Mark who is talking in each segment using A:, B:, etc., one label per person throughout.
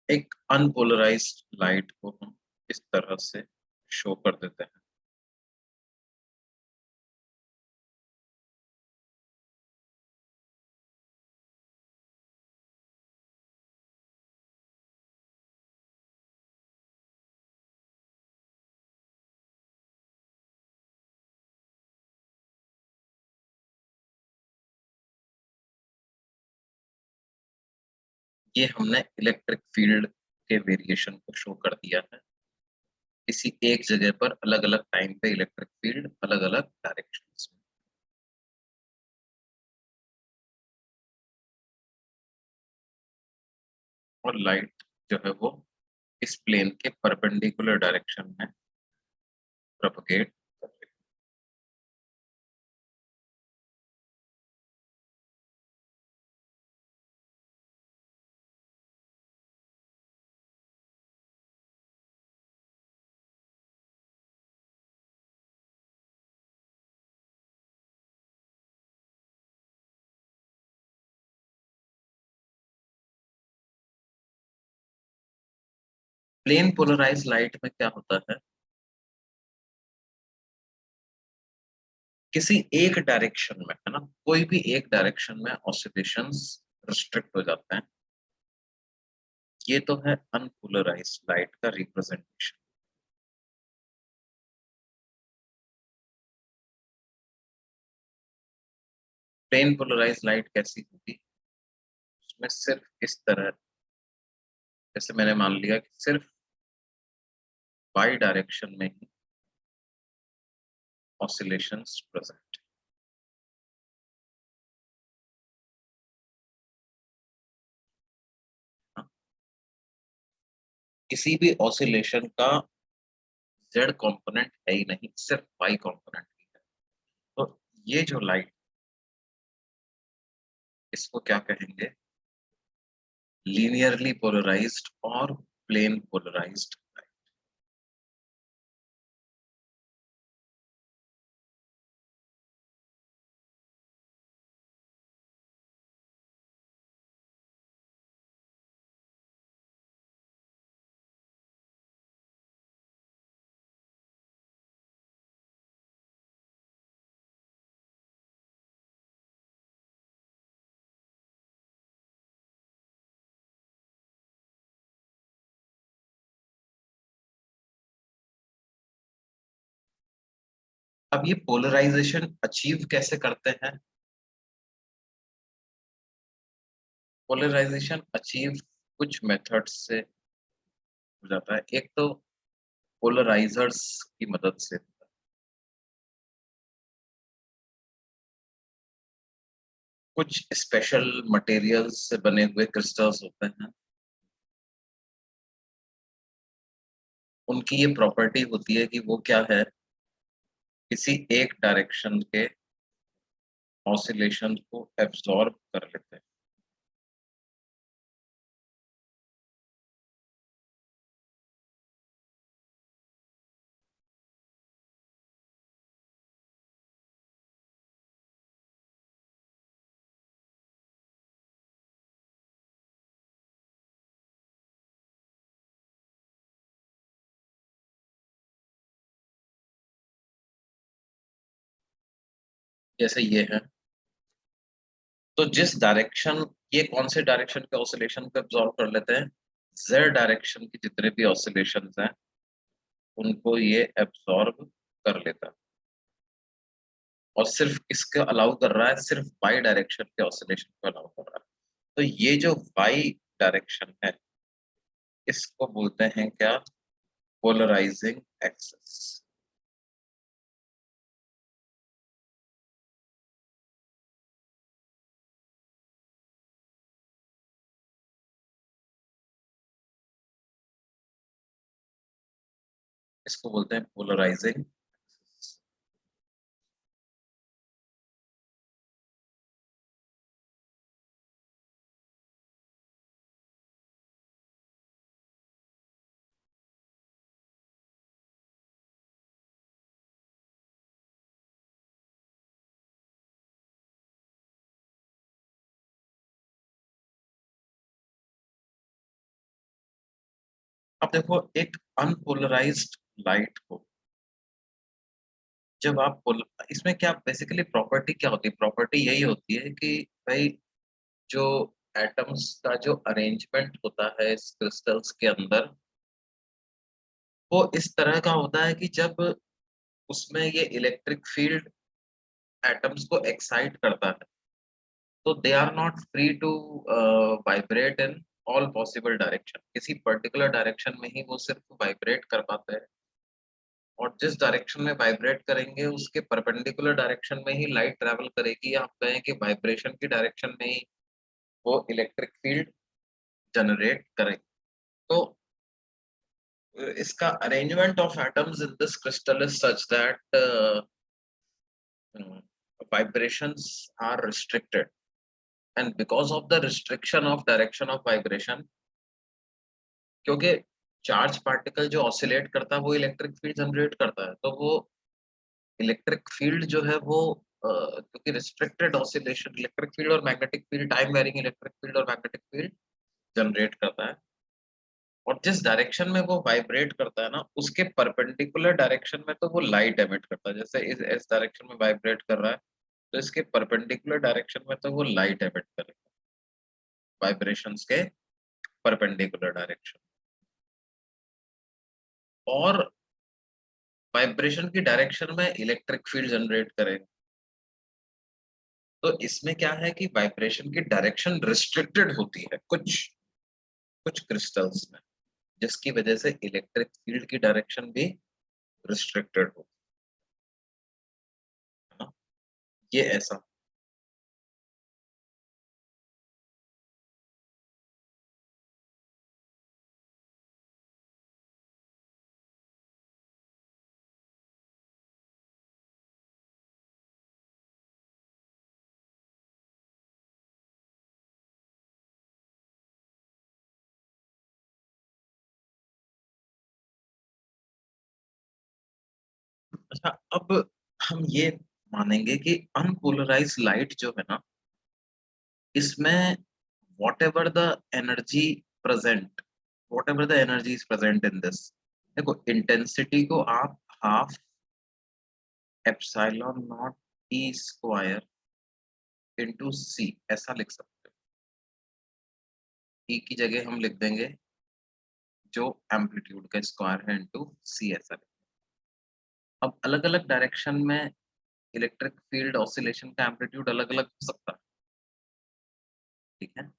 A: एक unpolarised light को हम इस तरह से शो कर देते हैं। ये हमने इलेक्ट्रिक फील्ड के वेरिएशन को शो कर दिया है। किसी एक जगह पर अलग अलग टाइम पे इलेक्ट्रिक फील्ड अलग अलग डायरेक्शंस में। और लाइट जो है वो इस प्लेन के परपेंडिकुलर डायरेक्शन में प्रोपगेट कर रही है। प्लेन पोलराइज लाइट में क्या होता है, किसी एक डायरेक्शन में, है ना, कोई भी एक डायरेक्शन में ऑसिलेशंस रिस्ट्रिक्ट हो जाते हैं। ये तो है अनपोलराइज्ड लाइट का रिप्रेजेंटेशन। प्लेन पोलराइज्ड लाइट कैसी होगी, उसमें सिर्फ इस तरह, जैसे मैंने मान लिया कि सिर्फ बाई डायरेक्शन में ही ऑसिलेशंस प्रेजेंट। किसी भी ऑसिलेशन का जेड कंपोनेंट है ही नहीं, सिर्फ वाई कंपोनेंट ही है। तो ये जो लाइट, इसको क्या कहेंगे, लीनियरली पोलराइज्ड और प्लेन पोलराइज्ड। अब ये पोलराइजेशन अचीव कैसे करते हैं? पोलराइजेशन अचीव कुछ मेथड्स से हो जाता है। एक तो पोलराइजर्स की मदद से, कुछ स्पेशल मटेरियल्स से बने हुए क्रिस्टल्स होते हैं, उनकी ये प्रॉपर्टी होती है कि वो क्या है, किसी एक डायरेक्शन के ऑसिलेशन को एब्जॉर्ब कर लेते हैं। जैसे ये है, तो जिस डायरेक्शन, ये कौन से डायरेक्शन के ऑसिलेशन को एब्जॉर्ब कर लेते हैं, जेड डायरेक्शन के जितने भी ऑसिलेशंस हैं उनको ये एब्जॉर्ब कर लेता है। और सिर्फ इसको अलाउ कर रहा है, सिर्फ वाई डायरेक्शन के ऑसिलेशन को अलाउ कर रहा है। तो ये जो वाई डायरेक्शन है, इसको बोलते हैं क्या, पोलराइजिंग एक्सिस। इसको बोलते हैं पोलराइजिंग। अब देखो एक अनपोलराइज्ड लाइट को जब आप इसमें क्या बेसिकली प्रॉपर्टी क्या होती है? प्रॉपर्टी यही होती है कि भाई जो एटम्स का जो अरेंजमेंट होता है इस क्रिस्टल्स के अंदर, वो इस तरह का होता है कि जब उसमें ये इलेक्ट्रिक फील्ड एटम्स को एक्साइट करता है, तो they are not free to vibrate in all possible direction. किसी पर्टिकुलर डायरेक्शन में ही वो सिर्फ वाइब्रेट कर पाते हैं, और जिस डायरेक्शन में वाइब्रेट करेंगे उसके परपेंडिकुलर डायरेक्शन में ही लाइट ट्रैवल करेगी, या आप कहें कि वाइब्रेशन की डायरेक्शन में ही वो इलेक्ट्रिक फील्ड जनरेट करेगी। तो इसका arrangement of atoms in this crystal is such that vibrations are restricted, and because of the restriction of direction of vibration, क्योंकि चार्ज पार्टिकल जो ऑसिलेट करता है वो इलेक्ट्रिक फील्ड जनरेट करता है, तो वो इलेक्ट्रिक फील्ड जो है वो क्योंकि रिस्ट्रिक्टेड ऑसिलेशन, इलेक्ट्रिक फील्ड और magnetic field, time varying electric field और मैग्नेटिक फील्ड जनरेट करता है, और जिस डायरेक्शन में वो वाइब्रेट करता है ना, उसके परपेंडिकुलर डायरेक्शन में तो वो लाइट एमिट करता है। जैसे इस डायरेक्शन में वाइब्रेट कर रहा है, तो इसके परपेंडिकुलर डायरेक्शन में तो वो लाइट एमिट करेगा, वाइब्रेशंस के परपेंडिकुलर डायरेक्शन। और वाइब्रेशन की डायरेक्शन में इलेक्ट्रिक फील्ड जनरेट करेगा। तो इसमें क्या है कि वाइब्रेशन की डायरेक्शन रिस्ट्रिक्टेड होती है कुछ कुछ क्रिस्टल्स में, जिसकी वजह से इलेक्ट्रिक फील्ड की डायरेक्शन भी रिस्ट्रिक्टेड होती है ना। ये ऐसा। अच्छा, अब हम ये मानेंगे कि अनपोलराइज लाइट जो है ना, इसमें whatever the energy present whatever the energy is present in this, देखो इंटेंसिटी को आप half epsilon naught E square into C ऐसा लिख सकते हो। ई की जगह हम लिख देंगे जो एम्पलीट्यूड का स्क्वायर है इंटू सी ऐसा अब अलग अलग डायरेक्शन में इलेक्ट्रिक फील्ड ऑसिलेशन का एम्पलीट्यूड अलग अलग हो सकता है, ठीक है।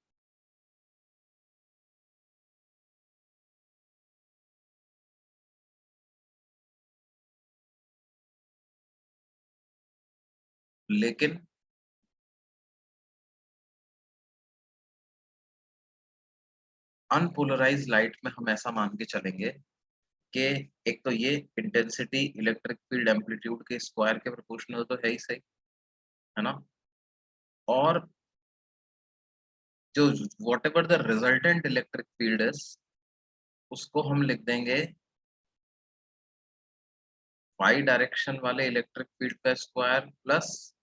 A: लेकिन अनपोलराइज लाइट में हम ऐसा मान के चलेंगे कि एक तो ये इंटेंसिटी इलेक्ट्रिक फील्ड एम्पलीट्यूड के स्क्वायर के प्रोपोर्शनल तो है ही सही, है ना। और जो what ever the resultant electric field is, उसको हम लिख देंगे वाई डायरेक्शन वाले इलेक्ट्रिक फील्ड का स्क्वायर प्लस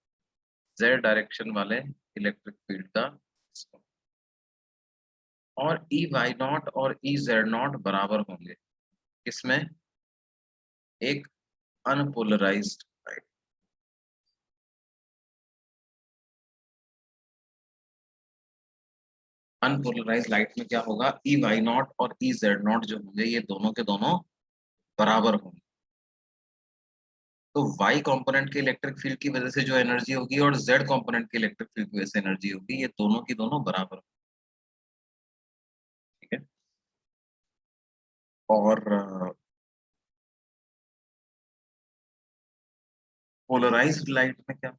A: जेड डायरेक्शन वाले इलेक्ट्रिक फील्ड का स्क्वायर। और ई वाई नॉट और ई जेड नॉट बराबर होंगे किसमें? एक अनपोलराइज्ड लाइट। अनपोलराइज्ड लाइट में क्या होगा? ई वाई नॉट और ई जेड नॉट जो होंगे ये दोनों के दोनों बराबर होंगे। तो y कंपोनेंट के इलेक्ट्रिक फील्ड की वजह से जो एनर्जी होगी और z कंपोनेंट के इलेक्ट्रिक फील्ड की वजह से एनर्जी होगी, ये दोनों की दोनों बराबर, ठीक है। और पोलराइज्ड लाइट में क्या?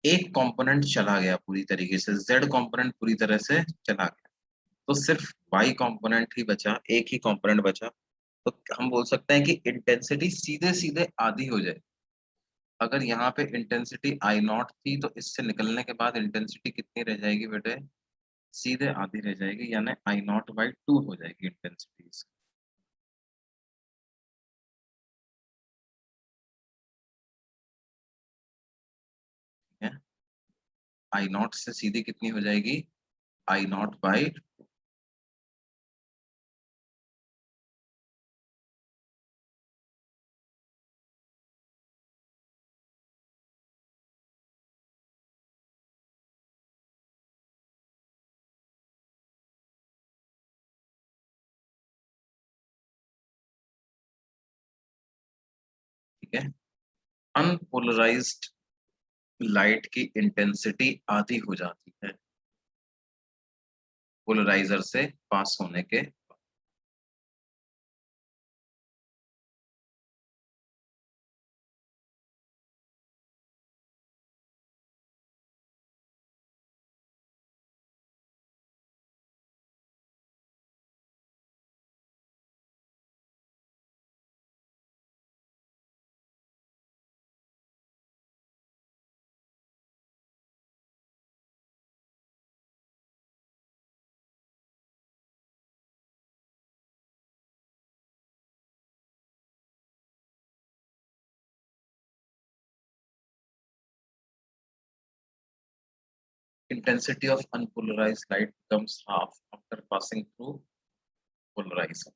A: एक कंपोनेंट चला गया पूरी तरीके से, z कंपोनेंट पूरी तरह से चला गया, तो सिर्फ y कंपोनेंट ही बचा, एक ही कंपोनेंट बचा। तो हम बोल सकते हैं कि इंटेंसिटी सीधे सीधे आधी हो जाए। अगर यहाँ पे इंटेंसिटी आई नॉट थी, तो इससे निकलने के बाद इंटेंसिटी कितनी रह जाएगी बेटे? सीधे आधी रह जाएगी, यानी आई नॉट बाई टू हो जाएगी इंटेंसिटी। आई नॉट से सीधी कितनी हो जाएगी, आई नॉट बाई, ठीक है। अनपोलराइज्ड लाइट की इंटेंसिटी आधी हो जाती है पोलराइजर से पास होने के। Intensity of unpolarized light becomes half after passing through polarizer.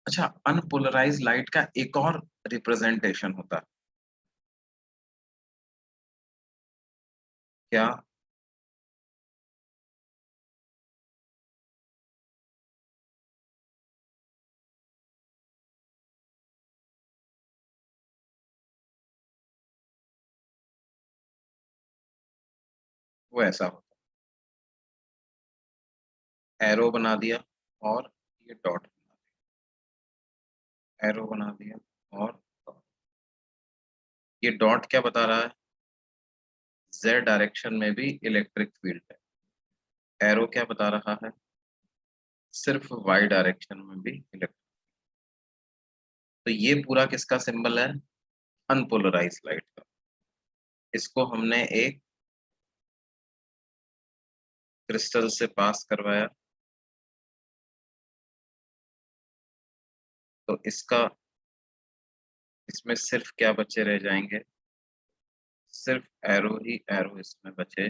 A: अच्छा, अनपोलराइज लाइट का एक और रिप्रेजेंटेशन होता है क्या? वो ऐसा होता है, एरो बना दिया और ये डॉट बना दिया, एरो बना दिया और dot। ये डॉट क्या बता रहा है, जेड डायरेक्शन में भी इलेक्ट्रिक फील्ड है। एरो क्या बता रहा है, सिर्फ वाई डायरेक्शन में भी इलेक्ट्रिक। तो ये पूरा किसका सिंबल है, अनपोलराइज लाइट का। इसको हमने एक क्रिस्टल से पास करवाया, तो इसका, इसमें सिर्फ क्या बचे रह जाएंगे, सिर्फ एरो ही एरो इसमें बचे,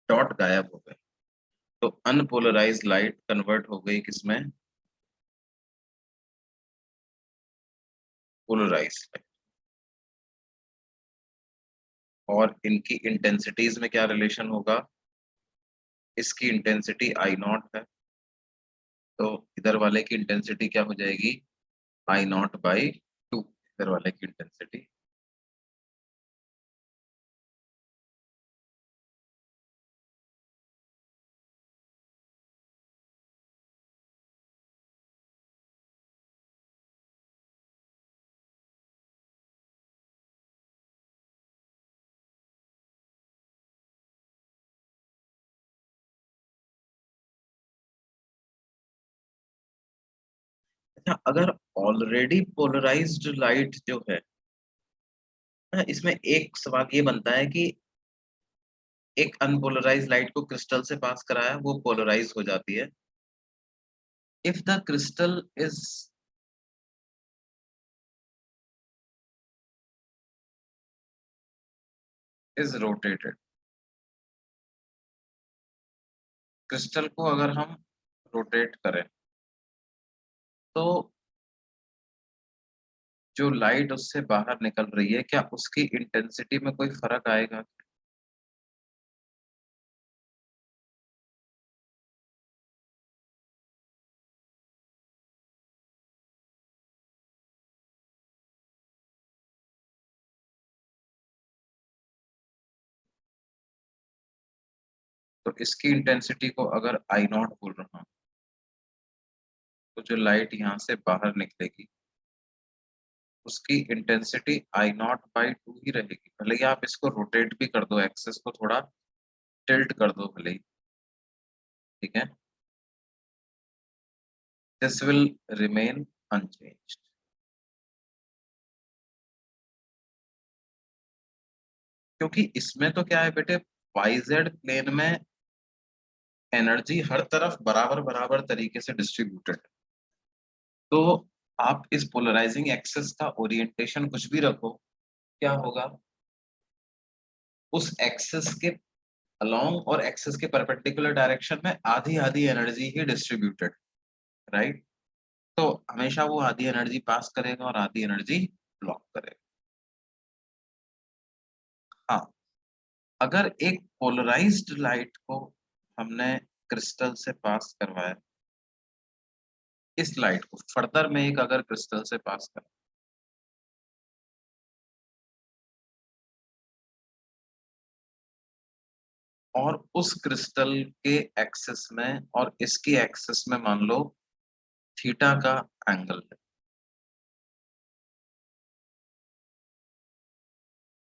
A: डॉट गायब हो गए। तो अनपोलराइज लाइट कन्वर्ट हो गई किसमें, पोलराइज लाइट। और इनकी इंटेंसिटीज में क्या रिलेशन होगा, इसकी इंटेंसिटी आई नॉट है, तो इधर वाले की इंटेंसिटी क्या हो जाएगी, आई नॉट बाई टू, इधर वाले की इंटेंसिटी। अच्छा, अगर ऑलरेडी पोलराइज्ड लाइट जो है ना, इसमें एक सवाल ये बनता है कि एक अनपोलराइज लाइट को क्रिस्टल से पास कराया, वो पोलराइज हो जाती है। If the crystal is rotated, crystal को अगर हम रोटेट करें तो जो लाइट उससे बाहर निकल रही है, क्या उसकी इंटेंसिटी में कोई फर्क आएगा? तो इसकी इंटेंसिटी को अगर आई नॉट बोल रहा हूँ, तो जो लाइट यहाँ से बाहर निकलेगी उसकी intensity I naught by two ही रहेगी। भले ही आप इसको रोटेट भी कर दो, एक्सेस को थोड़ा टिल्ट कर दो भले ही, ठीक है, दिस विल रिमेन अनचेंज्ड। क्योंकि इसमें तो क्या है बेटे, वाई जेड प्लेन में एनर्जी हर तरफ बराबर बराबर तरीके से डिस्ट्रीब्यूटेड है। तो आप इस पोलराइजिंग एक्सेस का ओरिएंटेशन कुछ भी रखो, क्या होगा, उस एक्सेस के अलोंग और एक्सेस के परपेंडिकुलर डायरेक्शन में आधी आधी एनर्जी ही डिस्ट्रीब्यूटेड, राइट। तो हमेशा वो आधी एनर्जी पास करेगा और आधी एनर्जी ब्लॉक करेगा। हाँ, अगर एक पोलराइज्ड लाइट को हमने क्रिस्टल से पास करवाया, इस लाइट को फर्दर में एक अगर क्रिस्टल से पास कर, और उस क्रिस्टल के एक्सिस में और इसकी एक्सिस में मान लो थीटा का एंगल है,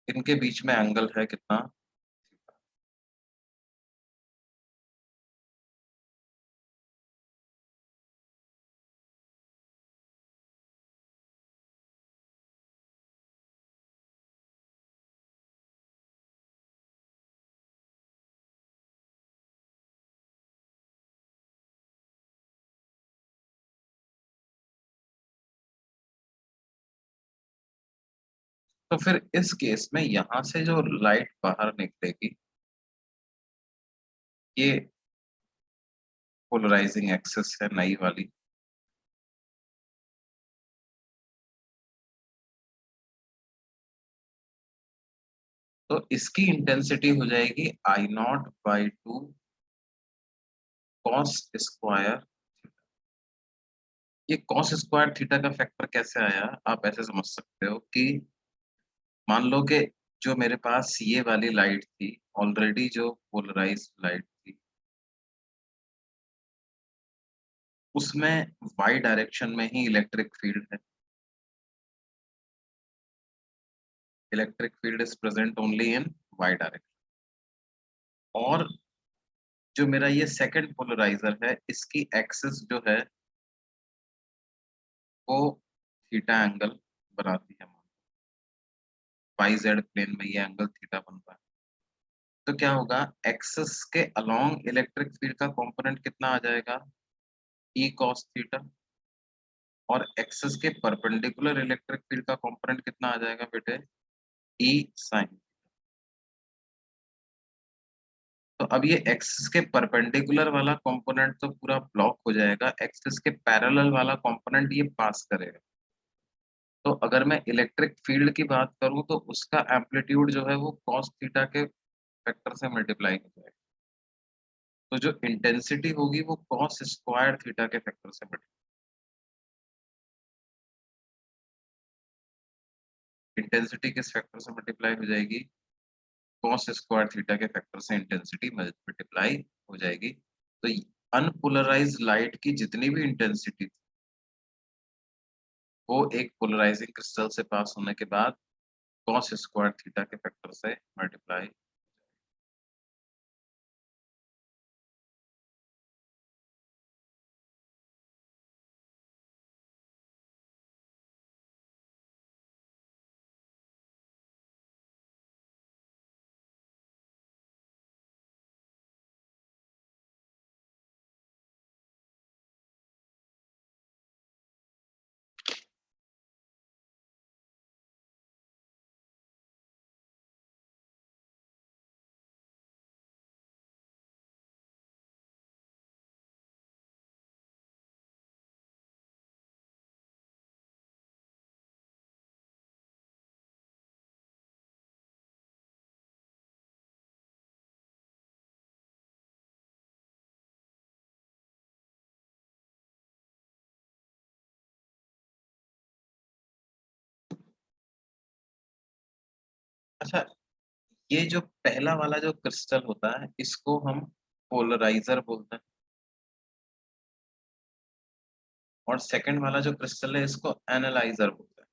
A: इनके बीच में एंगल है कितना, तो फिर इस केस में यहां से जो लाइट बाहर निकलेगी, ये पोलराइजिंग एक्सिस है नई वाली, तो इसकी इंटेंसिटी हो जाएगी I naught by two cos square. ये कॉस स्क्वायर थीटा का फैक्टर कैसे आया, आप ऐसे समझ सकते हो कि मान लो कि जो मेरे पास ये वाली लाइट थी, ऑलरेडी जो पोलराइज लाइट थी, उसमें वाई डायरेक्शन में ही इलेक्ट्रिक फील्ड है, electric field is present only in y direction. और जो मेरा ये सेकंड पोलराइजर है, इसकी एक्सिस जो है वो थीटा एंगल बनाती है, वाई जेड प्लेन में ये एंगल थीटा बन रहा है। तो क्या होगा, एक्सिस के अलोंग इलेक्ट्रिक फील्ड का कंपोनेंट कितना आ जाएगा, ई कॉस थीटा, और एक्सिस के परपेंडिकुलर इलेक्ट्रिक फील्ड का कंपोनेंट कितना आ जाएगा बेटे, ई साइन। तो अब ये एक्सिस के परपेंडिकुलर वाला कंपोनेंट तो पूरा ब्लॉक हो जाएगा, एक्सिस के पैरेलल वाला कंपोनेंट ये पास करेगा। तो अगर मैं इलेक्ट्रिक फील्ड की बात करूं तो उसका एम्पलीट्यूड जो है वो कॉस थीटा के फैक्टर से मल्टीप्लाई हो जाएगा। तो जो इंटेंसिटी होगी वो कॉस स्क्वायर थीटा के फैक्टर से मल्टीप्लाई, इंटेंसिटी किस फैक्टर से मल्टीप्लाई हो जाएगी, कॉस स्क्वायर थीटा के फैक्टर से इंटेंसिटी मल्टीप्लाई हो जाएगी। तो अनपोलराइज लाइट की जितनी भी इंटेंसिटी थी वो एक पोलराइजिंग क्रिस्टल से पास होने के बाद कॉस स्क्वायर थीटा के फैक्टर से मल्टीप्लाई। अच्छा, ये जो पहला वाला जो क्रिस्टल होता है इसको हम पोलराइजर बोलते हैं, और सेकंड वाला जो क्रिस्टल है इसको एनालाइजर बोलते हैं।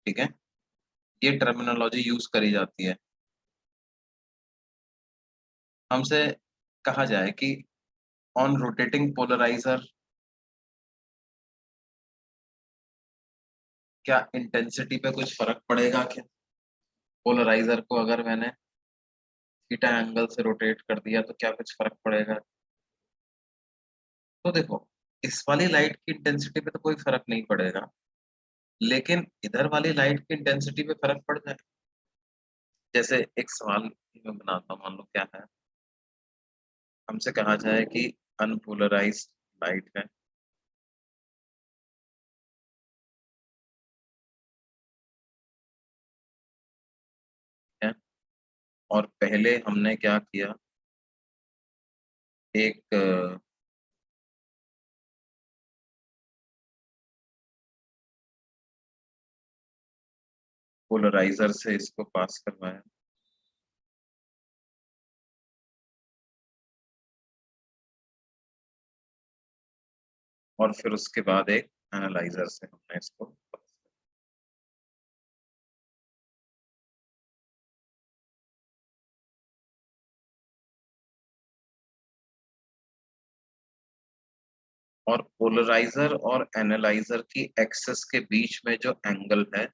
A: ठीक है, ये टर्मिनोलॉजी यूज करी जाती है। हमसे कहा जाए कि ऑन रोटेटिंग पोलराइजर क्या इंटेंसिटी पे कुछ फर्क पड़ेगा क्या? पोलराइजर को अगर मैंने थीटा एंगल से रोटेट कर दिया तो क्या कुछ फर्क पड़ेगा? तो देखो, इस वाली लाइट की इंटेंसिटी पे तो कोई फर्क नहीं पड़ेगा, लेकिन इधर वाली लाइट की इंटेंसिटी पे फर्क पड़ जाए। जैसे एक सवाल मैं बनाता हूँ, मान लो क्या है, हमसे कहा जाए कि अनपोलराइज्ड लाइट है, और पहले हमने क्या किया, एक पोलराइजर से इसको पास करवाया, और फिर उसके बाद एक एनालाइजर से हमने इसको pass किया। और पोलराइजर और एनालाइजर की एक्सेस के बीच में जो एंगल है,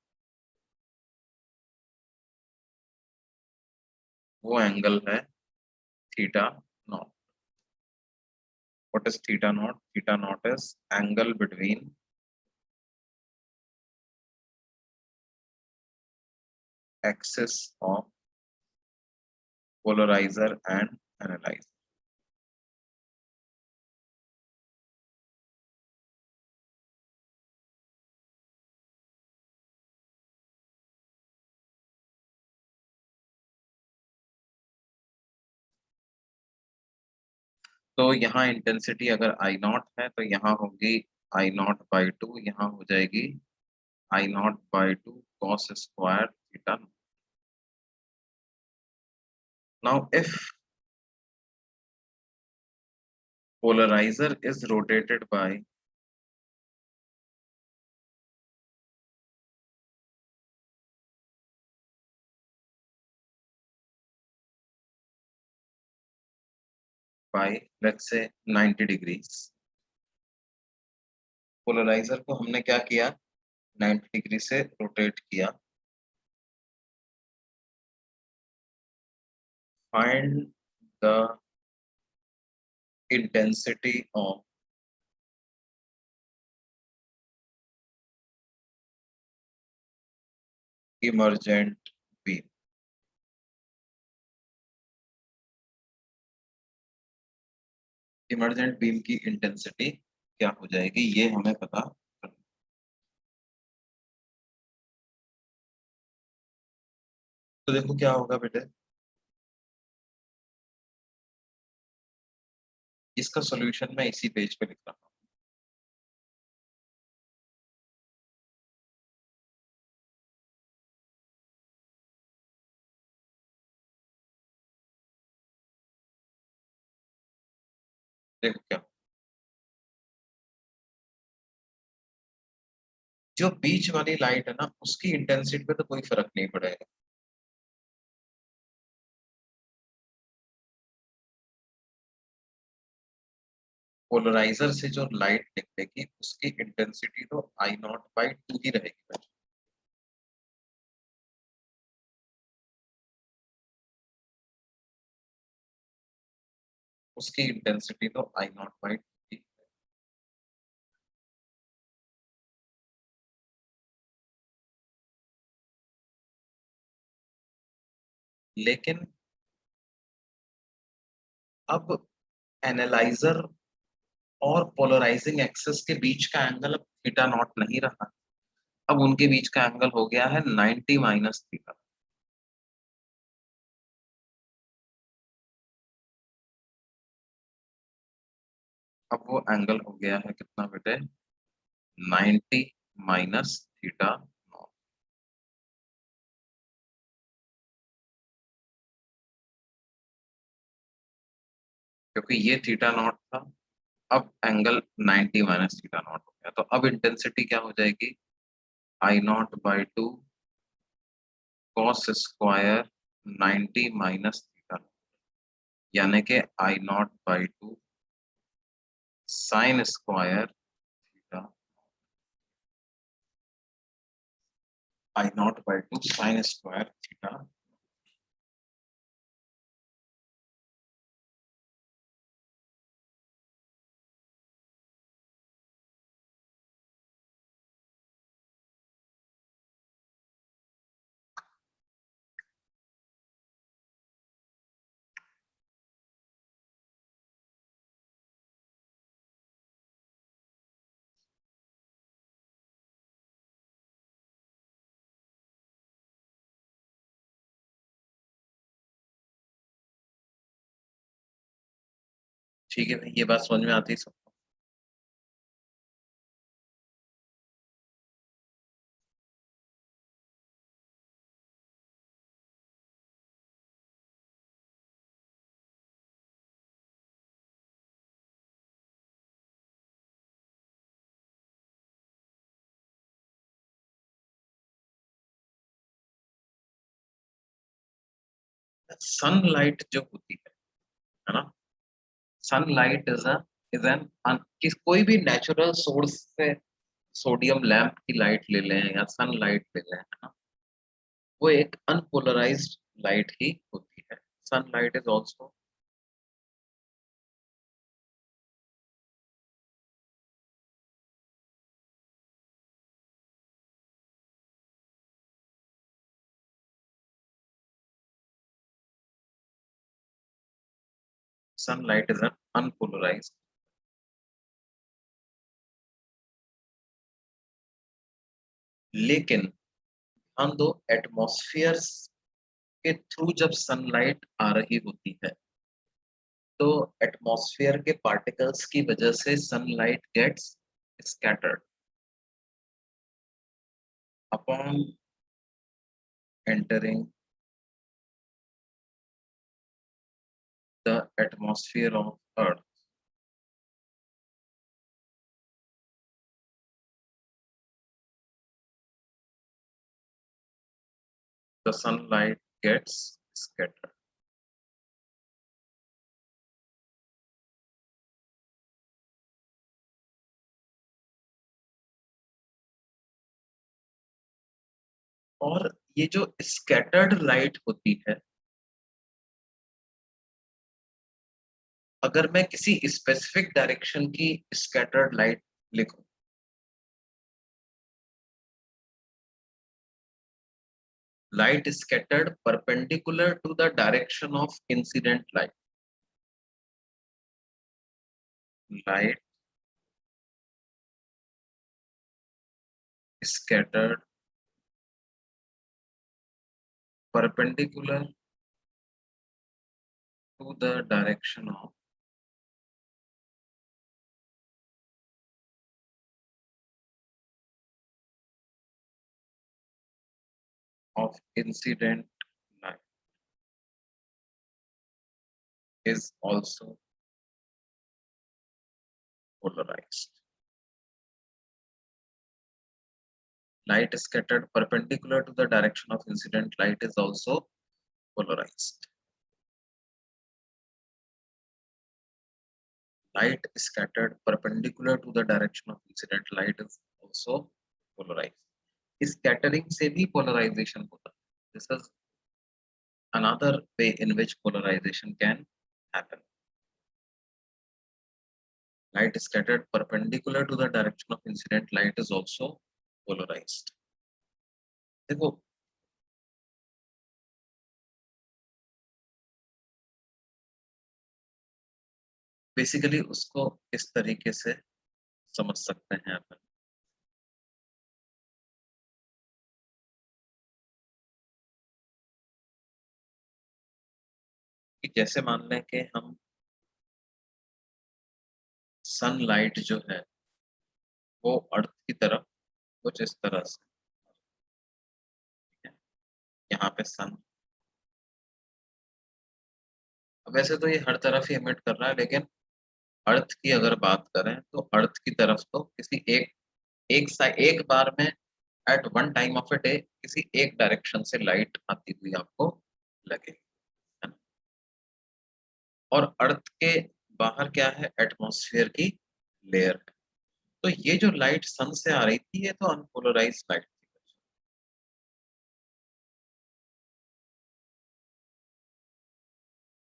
A: वो एंगल है theta naught. What is theta naught? Theta naught is angle between axis of polarizer and analyzer. तो यहाँ इंटेंसिटी अगर आई नॉट है तो यहाँ होगी आई नॉट बाई टू, यहाँ हो जाएगी I naught by two cos square theta. Now if polarizer is rotated by let's say 90 degrees, polarizer को हमने क्या किया, 90 डिग्री से रोटेट किया। Find the intensity of emergent beam. Emergent beam की इंटेंसिटी क्या हो जाएगी, ये हमें पता करना। तो देखो क्या होगा बेटे, इसका सॉल्यूशन मैं इसी पेज पे लिख रहा हूँ। देखो क्या, जो बीच वाली लाइट है ना, उसकी इंटेंसिटी पे तो कोई फर्क नहीं पड़ेगा। पोलराइजर से जो लाइट निकलेगी उसकी इंटेंसिटी तो आई नॉट बाई टू ही रहेगी बेटे। उसकी इंटेंसिटी तो आई नॉट बाई टू ही। लेकिन अब एनालाइजर और पोलराइजिंग एक्सिस के बीच का एंगल अब थीटा नॉट नहीं रहा, अब उनके बीच का एंगल हो गया है 90 माइनस थीटा। अब वो एंगल हो गया है कितना बेटे, 90 माइनस थीटा नॉट। क्योंकि ये थीटा नॉट था, अब एंगल 90 माइनस थीटा नॉट हो गया, तो अब इंटेंसिटी क्या हो जाएगी, I naught by two cos square 90 minus theta, यानी कि I naught by two sine square theta, I naught by two sine square theta. ठीक है भाई, ये बात समझ में आती है सबको। सनलाइट जो होती है ना, सनलाइट इज एन किस कोई भी नेचुरल सोर्स से सोडियम लैंप की लाइट ले लें या सनलाइट ले लें, है ना, वो एक अनपोलराइज्ड लाइट ही होती है। Sunlight is also, sunlight is an unpolarised. लेकिन हम दो एटमॉस्फेयर के थ्रू जब सनलाइट आ रही होती है, तो एटमॉस्फेयर के पार्टिकल्स की वजह से sunlight gets scattered upon entering the atmosphere of Earth. The sunlight gets scattered. और ये जो स्कैटर्ड लाइट होती है, अगर मैं किसी स्पेसिफिक डायरेक्शन की स्कैटर्ड लाइट लिखूं, light scattered perpendicular to the direction of incident light, light scattered perpendicular to the direction of incident light is also polarized. Light scattered perpendicular to the direction of incident light is also polarized. Light scattered perpendicular to the direction of incident light is also polarized. Scattering से भी polarization होता है. This is another way in which polarization can happen. Light scattered perpendicular to the direction of incident light is also polarized. देखो, basically उसको इस तरीके से समझ सकते हैं अपन कि जैसे मान लें कि हम सनलाइट जो है वो अर्थ की तरफ कुछ इस तरह से, ठीक है, यहाँ पे सन, वैसे तो ये हर तरफ ही एमिट कर रहा है, लेकिन अर्थ की अगर बात करें तो अर्थ की तरफ तो किसी एक बार में at one time of a day किसी एक डायरेक्शन से लाइट आती हुई आपको लगेगी, है ना? और अर्थ के बाहर क्या है, एटमॉस्फेयर की लेयर है। तो ये जो लाइट सन से आ रही थी ये तो अनपोलराइज लाइट थी,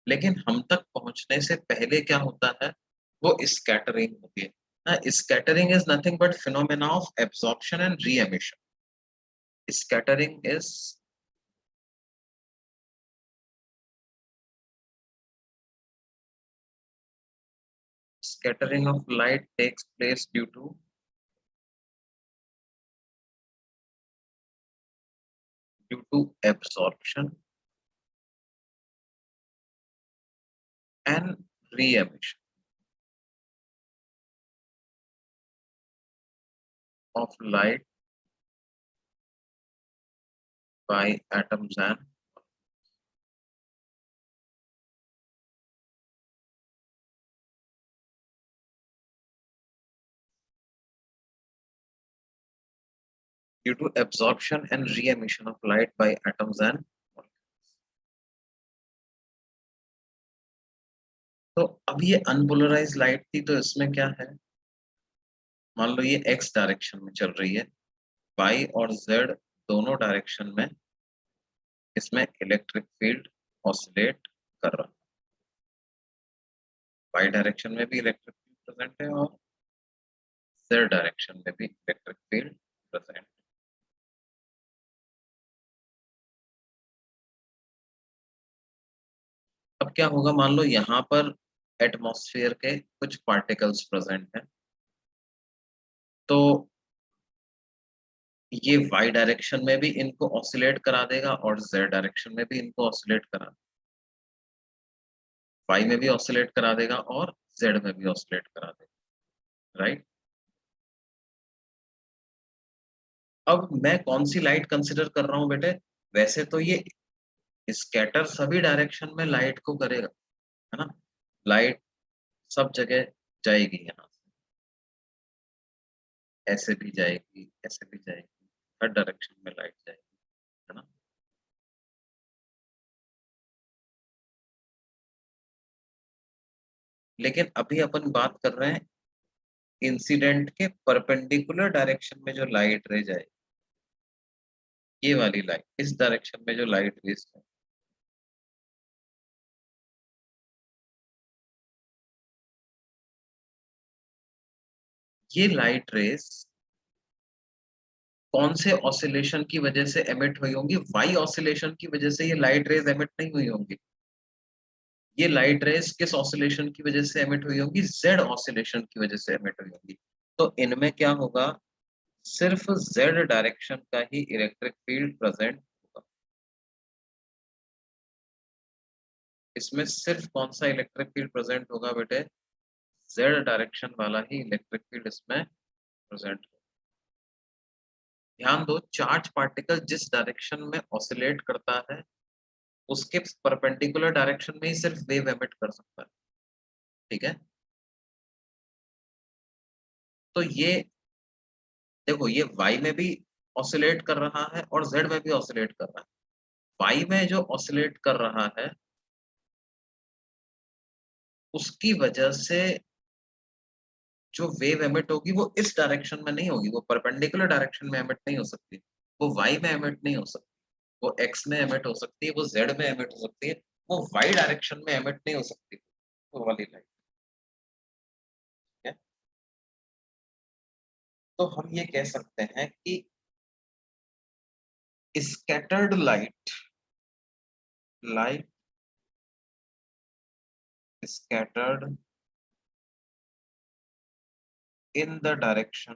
A: लेकिन हम तक पहुंचने से पहले क्या होता है, वो स्कैटरिंग होती है। Scattering is nothing but phenomena of absorption and re emission. Scattering is scattering of light takes place due to absorption and re-emission of light by atoms and due to absorption and re-emission of light by atoms and तो अब ये unpolarise light थी, तो इसमें क्या है, मान लो ये एक्स डायरेक्शन में चल रही है, वाई और जेड दोनों डायरेक्शन में इसमें इलेक्ट्रिक फील्ड ऑसिलेट कर रहा है। वाई डायरेक्शन में भी इलेक्ट्रिक फील्ड प्रेजेंट है और जेड डायरेक्शन में भी इलेक्ट्रिक फील्ड प्रेजेंट। अब क्या होगा, मान लो यहाँ पर एटमॉस्फेयर के कुछ पार्टिकल्स प्रेजेंट हैं, तो ये वाई डायरेक्शन में भी इनको ऑसिलेट करा देगा और जेड डायरेक्शन में भी इनको ऑसिलेट करा, वाई में भी ऑसिलेट करा देगा और जेड में भी ऑसिलेट करा देगा, राइट? अब मैं कौन सी लाइट कंसिडर कर रहा हूँ बेटे, वैसे तो ये स्कैटर सभी डायरेक्शन में लाइट को करेगा, है ना? लाइट सब जगह जाएगी, यहाँ से ऐसे भी जाएगी, ऐसे भी जाएगी, हर डायरेक्शन में लाइट जाएगी, है ना? लेकिन अभी अपन बात कर रहे हैं इंसिडेंट के परपेंडिकुलर डायरेक्शन में जो लाइट रे जाए, ये वाली लाइट इस डायरेक्शन में जो लाइट रेज है, ये लाइट रेज कौन से ऑसिलेशन की वजह से एमिट हुई होंगी, वाई ऑसिलेशन की वजह से ये लाइट रेज एमिट नहीं हुई होंगी। ये लाइट रेज किस ऑसिलेशन की वजह से एमिट हुई होंगी, जेड ऑसिलेशन की वजह से एमिट हुई होंगी। तो इनमें क्या होगा, सिर्फ जेड डायरेक्शन का ही इलेक्ट्रिक फील्ड प्रेजेंट होगा। इसमें सिर्फ कौन सा इलेक्ट्रिक फील्ड प्रेजेंट होगा बेटे, जेड डायरेक्शन वाला ही इलेक्ट्रिक फील्ड इसमें प्रेजेंट। ध्यान दो, चार्ज पार्टिकल जिस डायरेक्शन में ऑसिलेट करता है उसके परपेंडिकुलर डायरेक्शन में ही सिर्फ वेव एमिट कर सकता है, ठीक है? तो ये देखो, ये वाई में भी ऑसिलेट कर रहा है और जेड में भी ऑसिलेट कर रहा है। वाई में जो ऑसिलेट कर रहा है उसकी वजह से जो वेव एमिट होगी वो इस डायरेक्शन में नहीं होगी, वो परपेंडिकुलर डायरेक्शन में एमिट नहीं हो सकती, वो वाई में एमिट नहीं हो सकती, वो एक्स में एमिट हो सकती है, वो जेड में एमिट हो सकती है, वो वाई डायरेक्शन में एमिट नहीं हो सकती, वो वाली लाइट है। तो हम ये कह सकते हैं कि scattered light scattered in the direction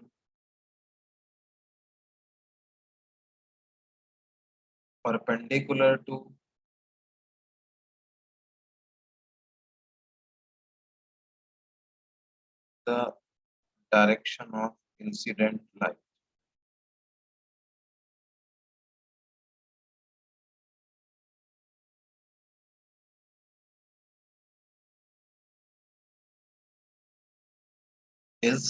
A: perpendicular to the direction of incident light is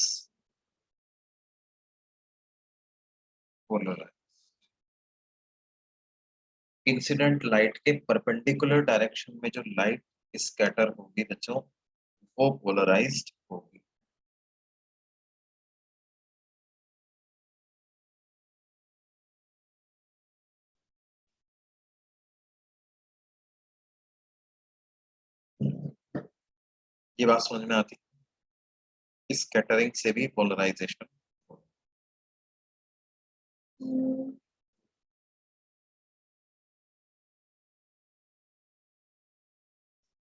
A: polarise. Incident light के परपेंडिकुलर डायरेक्शन में जो लाइट स्कैटर होगी बच्चों, वो पोलराइज्ड होगी। ये बात समझ में आती है? स्कैटरिंग से भी पोलराइजेशन।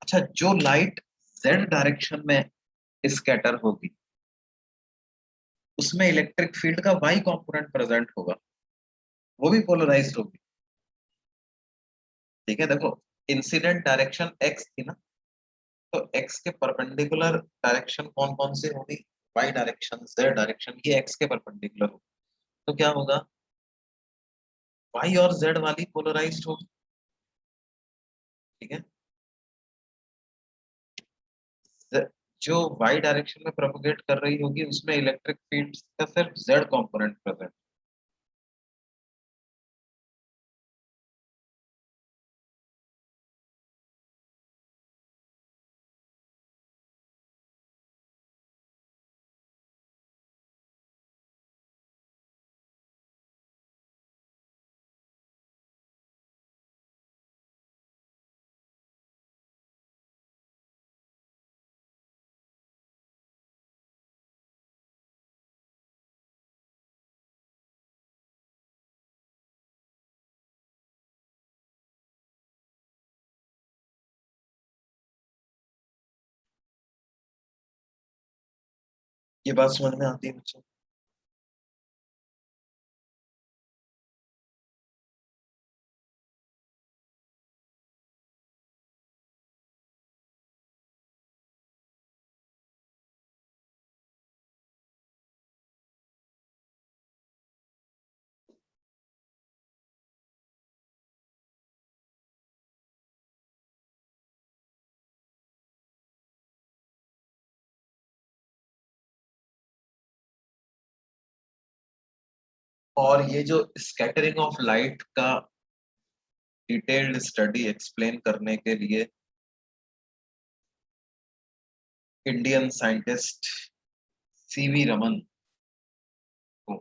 A: अच्छा, जो लाइट जेड डायरेक्शन में स्कैटर होगी उसमें इलेक्ट्रिक फील्ड का वाई कंपोनेंट प्रेजेंट होगा, वो भी पोलराइज्ड होगी। ठीक है, देखो, इंसिडेंट डायरेक्शन एक्स थी ना, तो एक्स के परपेंडिकुलर डायरेक्शन कौन कौन से होगी? वाई डायरेक्शन, जेड डायरेक्शन, ये एक्स के परपेंडिकुलर होगी। तो क्या होगा? वाई और जेड वाली पोलराइज्ड होगी। ठीक है, जो वाई डायरेक्शन में प्रोपोगेट कर रही होगी उसमें इलेक्ट्रिक फील्ड का सिर्फ जेड कंपोनेंट प्रेजेंट। ये बात समझ में आती है बच्चों? और ये जो स्कैटरिंग ऑफ लाइट का डिटेल्ड स्टडी एक्सप्लेन करने के लिए इंडियन साइंटिस्ट सीवी रमन को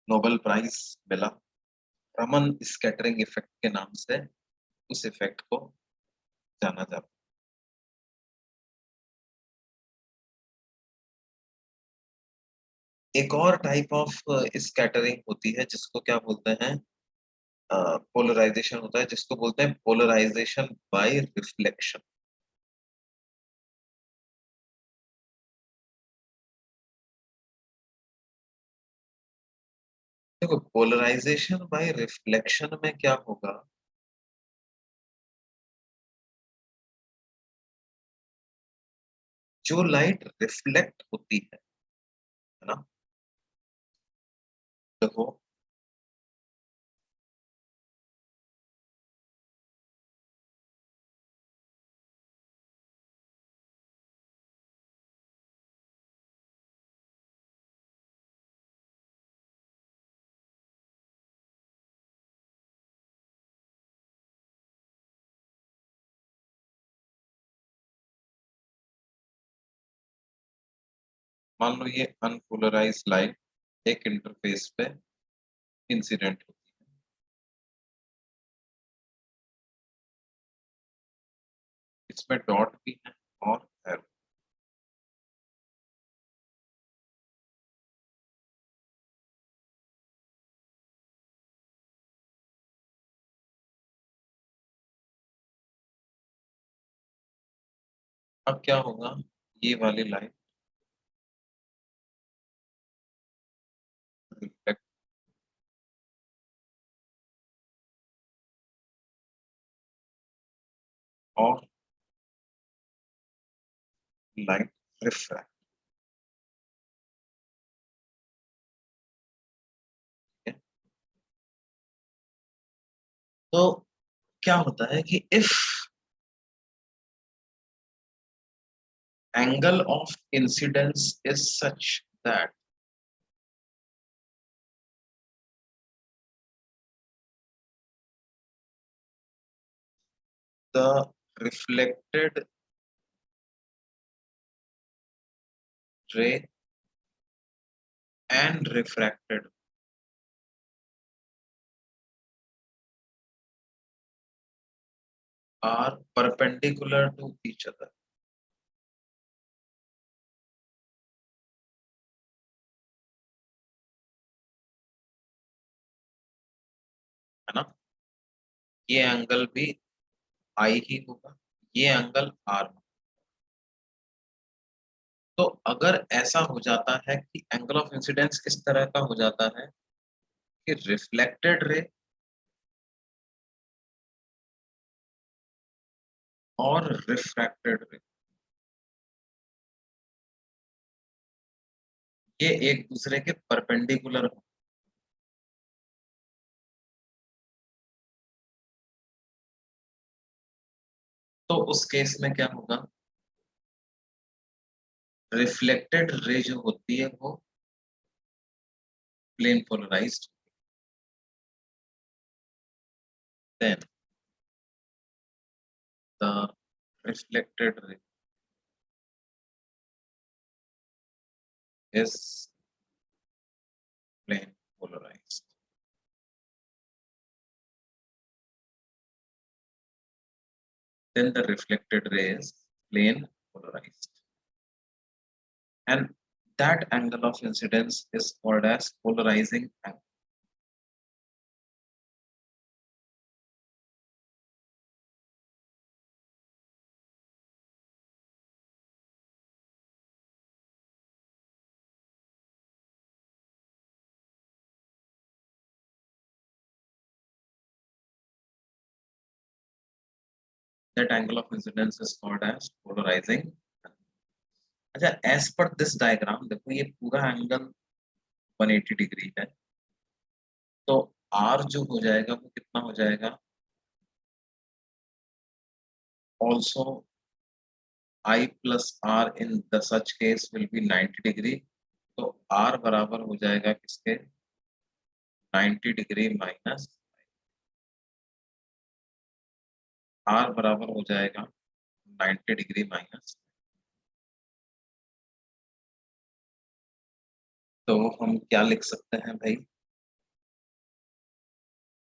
A: नोबेल प्राइज मिला। रमन स्कैटरिंग इफेक्ट के नाम से उस इफेक्ट को जाना जाता है। एक और टाइप ऑफ स्कैटरिंग होती है जिसको क्या बोलते हैं? पोलराइजेशन होता है, जिसको बोलते हैं पोलराइजेशन बाय रिफ्लेक्शन। देखो, पोलराइजेशन बाय रिफ्लेक्शन में क्या होगा? जो लाइट रिफ्लेक्ट होती है ना, देखो, मान लो ये अनपोलराइज लाइट एक इंटरफेस पे इंसिडेंट होती है। इसमें डॉट भी है और एरो। अब क्या होगा? ये वाली लाइट रिफ्लेक्ट और लाइट रिफ्रैक्ट है। तो क्या होता है कि if angle of incidence is such that the reflected ray and refracted are perpendicular to each other. है ना? ये एंगल भी आई ही होगा, ये एंगल आर। तो अगर ऐसा हो जाता है कि एंगल ऑफ इंसिडेंस इस तरह का हो जाता है कि रिफ्लेक्टेड रे और रिफ्रैक्टेड रे ये एक दूसरे के परपेंडिकुलर हो, तो उस केस में क्या होगा, रिफ्लेक्टेड रे जो होती है वो plane polarised, then the reflected ray is plane polarised. Then the reflected ray is plane polarized, and that angle of incidence is called as polarizing angle. That angle of incidence is called as polarizing. अच्छा, as per this diagram देखो ये पूरा angle 180 degree है, तो R जो हो जाएगा वो कितना हो जाएगा, also I plus R in the such case will be 90 degree, तो R बराबर हो जाएगा किसके, 90 डिग्री माइनस R बराबर हो जाएगा 90 डिग्री माइनस, तो हम क्या लिख सकते हैं भाई,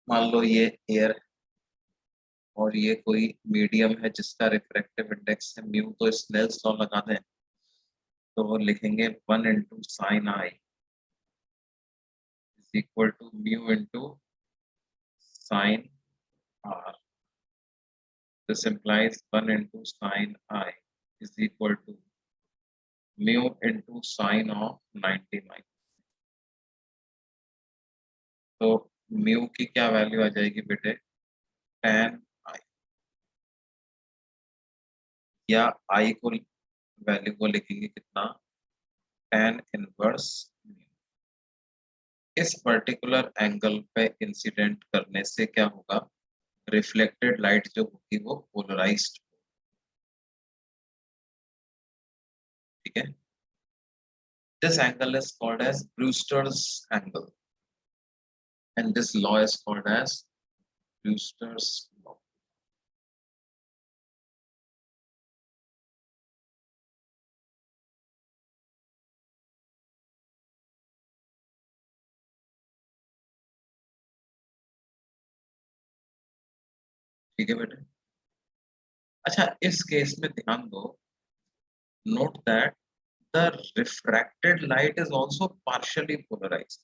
A: मान लो ये एयर और ये कोई मीडियम है जिसका रिफ्रैक्टिव इंडेक्स है म्यू, तो स्नेल्स लॉ लगा दें, तो वो लिखेंगे 1 into sine i is equal to mu into sine r. This implies 1 into sin I is equal to mu into sin of 90 minus, तो म्यू की क्या वैल्यू आ जाएगी बेटे, tan I, या I को वैल्यू को लिखेंगे कितना, tan इनवर्स म्यू। इस पर्टिकुलर एंगल पे इंसिडेंट करने से क्या होगा, रिफ्लेक्टेड लाइट जो होगी वो पोलराइज्ड, ठीक है। This angle is called as Brewster's angle and this law is called as Brewster's law. ठीक है बेटे। अच्छा, इस केस में ध्यान दो, note that the refracted light is also partially polarized.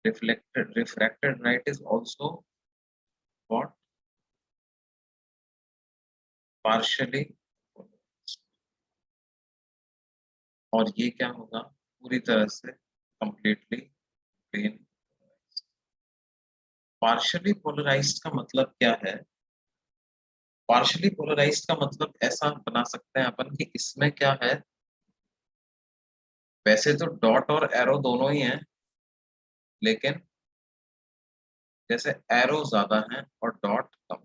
A: Refracted light is also what? Partially polarized. और ये क्या होगा, पूरी तरह से completely plane polarized. Partially polarized का मतलब क्या है, पार्शली पोलराइज्ड का मतलब ऐसा बना सकते हैं अपन कि इसमें क्या है, वैसे तो डॉट और एरो दोनों ही हैं, लेकिन जैसे एरो ज्यादा है और डॉट कम,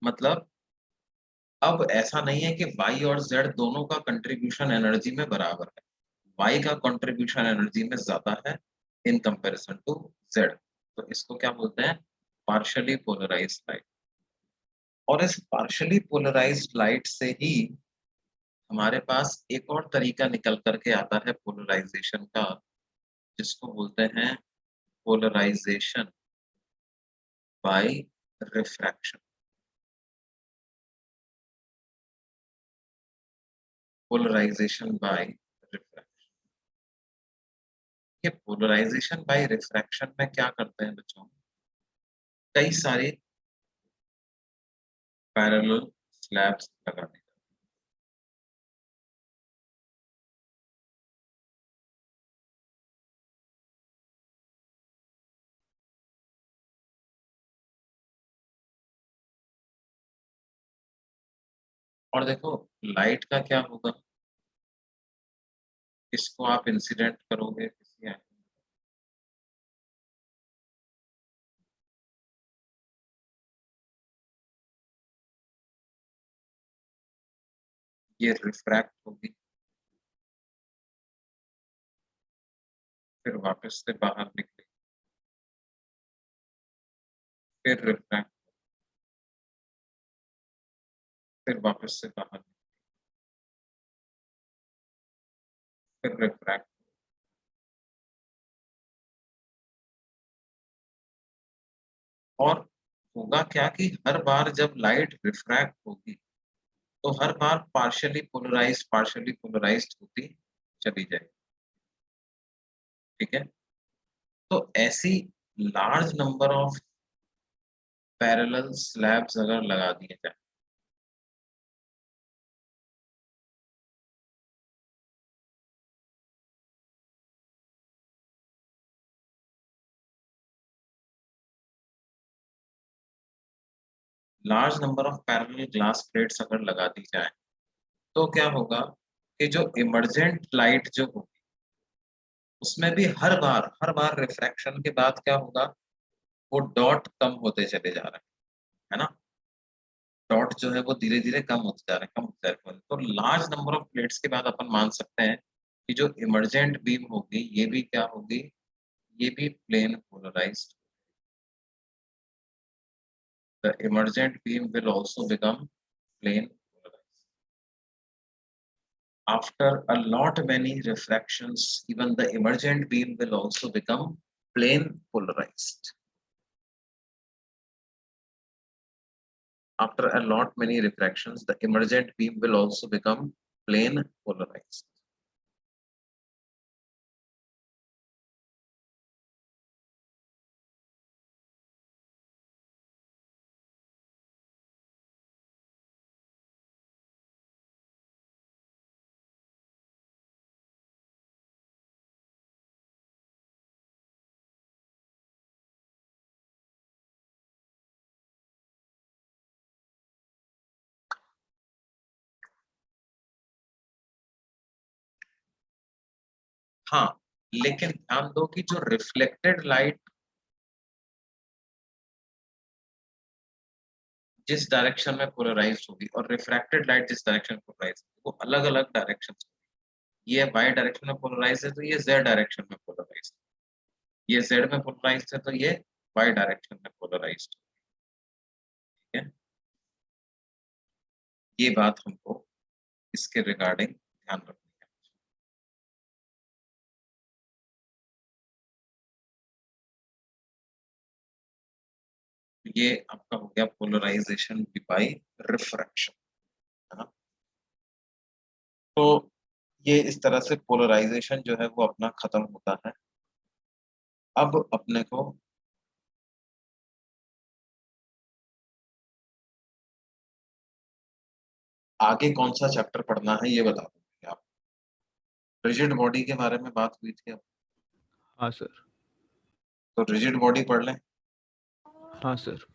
A: मतलब अब ऐसा नहीं है कि y और z दोनों का कंट्रीब्यूशन एनर्जी में बराबर है, y का कंट्रीब्यूशन एनर्जी में ज्यादा है इन कंपैरिजन टू z। तो इसको क्या बोलते हैं? Partially polarised light. और इस पार्शियली पोलराइज्ड लाइट से ही हमारे पास एक और तरीका निकल करके आता है पोलराइजेशन का, जिसको बोलते हैं polarization by refraction. Polarization by refraction. ये पोलराइजेशन बाय रिफ्रैक्शन में क्या करते हैं बच्चों? कई सारे पैरेलल स्लैब्स लगाने का। और देखो लाइट का क्या होगा, इसको आप इंसिडेंट करोगे किसी ये रिफ्रैक्ट होगी, फिर वापस से बाहर निकलेगी, फिर रिफ्रैक्ट, फिर वापस से बाहर निकलेगी, फिर रिफ्रैक्ट। और होगा क्या कि हर बार जब लाइट रिफ्रैक्ट होगी तो हर बार पार्शियली पोलराइज्ड होती चली जाएगी। ठीक है, तो ऐसी large number of parallel slabs अगर लगा दिए जाए, large number of parallel glass plates अगर लगा दी जाए, तो क्या होगा कि जो इमर्जेंट लाइट जो होगी उसमें भी हर बार रिफ्रैक्शन के बाद क्या होगा, वो डॉट कम होते चले जा रहे हैं, है ना? डॉट जो है वो धीरे धीरे कम होते जा रहे हैं, कम होते जा रहे हैं। तो लार्ज नंबर ऑफ प्लेट्स के बाद अपन मान सकते हैं कि जो इमर्जेंट बीम होगी ये भी क्या होगी, ये भी plane polarised. The emergent beam will also become plane polarized. After a lot many refractions, even the emergent beam will also become plane polarized. After a lot many refractions, the emergent beam will also become plane polarized. हाँ, लेकिन ध्यान दो कि जो reflected light जिस direction में polarised होगी और रिफ्रैक्टेड लाइट जिस डायरेक्शन में पोलराइज होगी वो अलग अलग डायरेक्शन। ये वाई डायरेक्शन में पोलराइज है तो ये जेड डायरेक्शन में पोलराइज है, ये जेड में पोलराइज है तो ये वाई डायरेक्शन में पोलराइज है। ये बात हमको इसके रिगार्डिंग ध्यान रखनी है। ये आपका हो गया पोलराइजेशन बाय रिफ्रैक्शन, है ना? तो ये इस तरह से पोलराइजेशन जो है वो अपना खत्म होता है। अब अपने को आगे कौन सा चैप्टर पढ़ना है ये बता दो आप। रिजिड बॉडी के बारे में बात हुई थी अब,
B: हाँ सर।
A: तो रिजिड बॉडी पढ़ लें।
B: हाँ सर।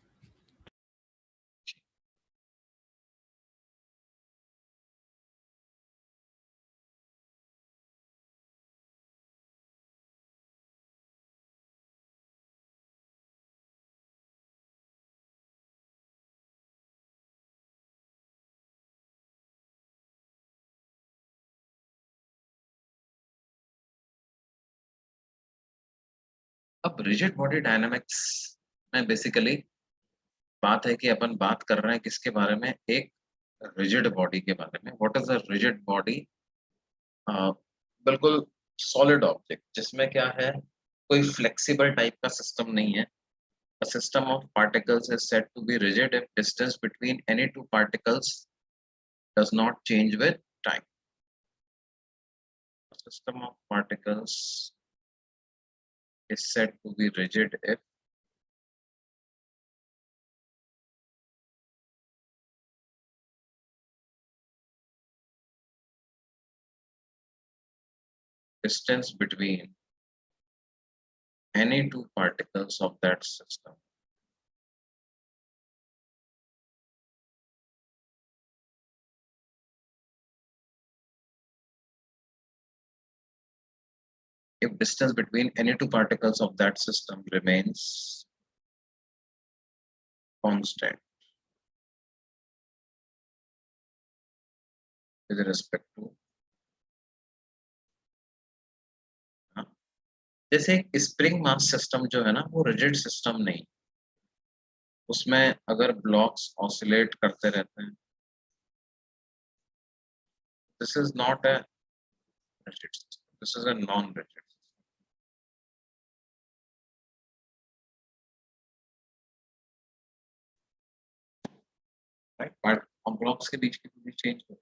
A: अब रिजिड बॉडी डायनामिक्स में बेसिकली बात है कि अपन बात कर रहे हैं किसके बारे में, एक रिजिड बॉडी के बारे में। What is a rigid body? बिल्कुल सॉलिड ऑब्जेक्ट जिसमें क्या है, कोई फ्लेक्सिबल टाइप का सिस्टम नहीं है। A system of particles is said to be rigid if distance between any two particles does not change with time. A system of particles is said to be rigid if distance between any two particles of that system if distance between any two particles of that system remains constant with respect to जैसे एक spring mass system जो है ना, वो rigid system नहीं, उसमें अगर blocks oscillate करते रहते हैं, this is not a rigid system, this is a non-rigid system, right? But blocks के बीच की दूरी चेंज हो,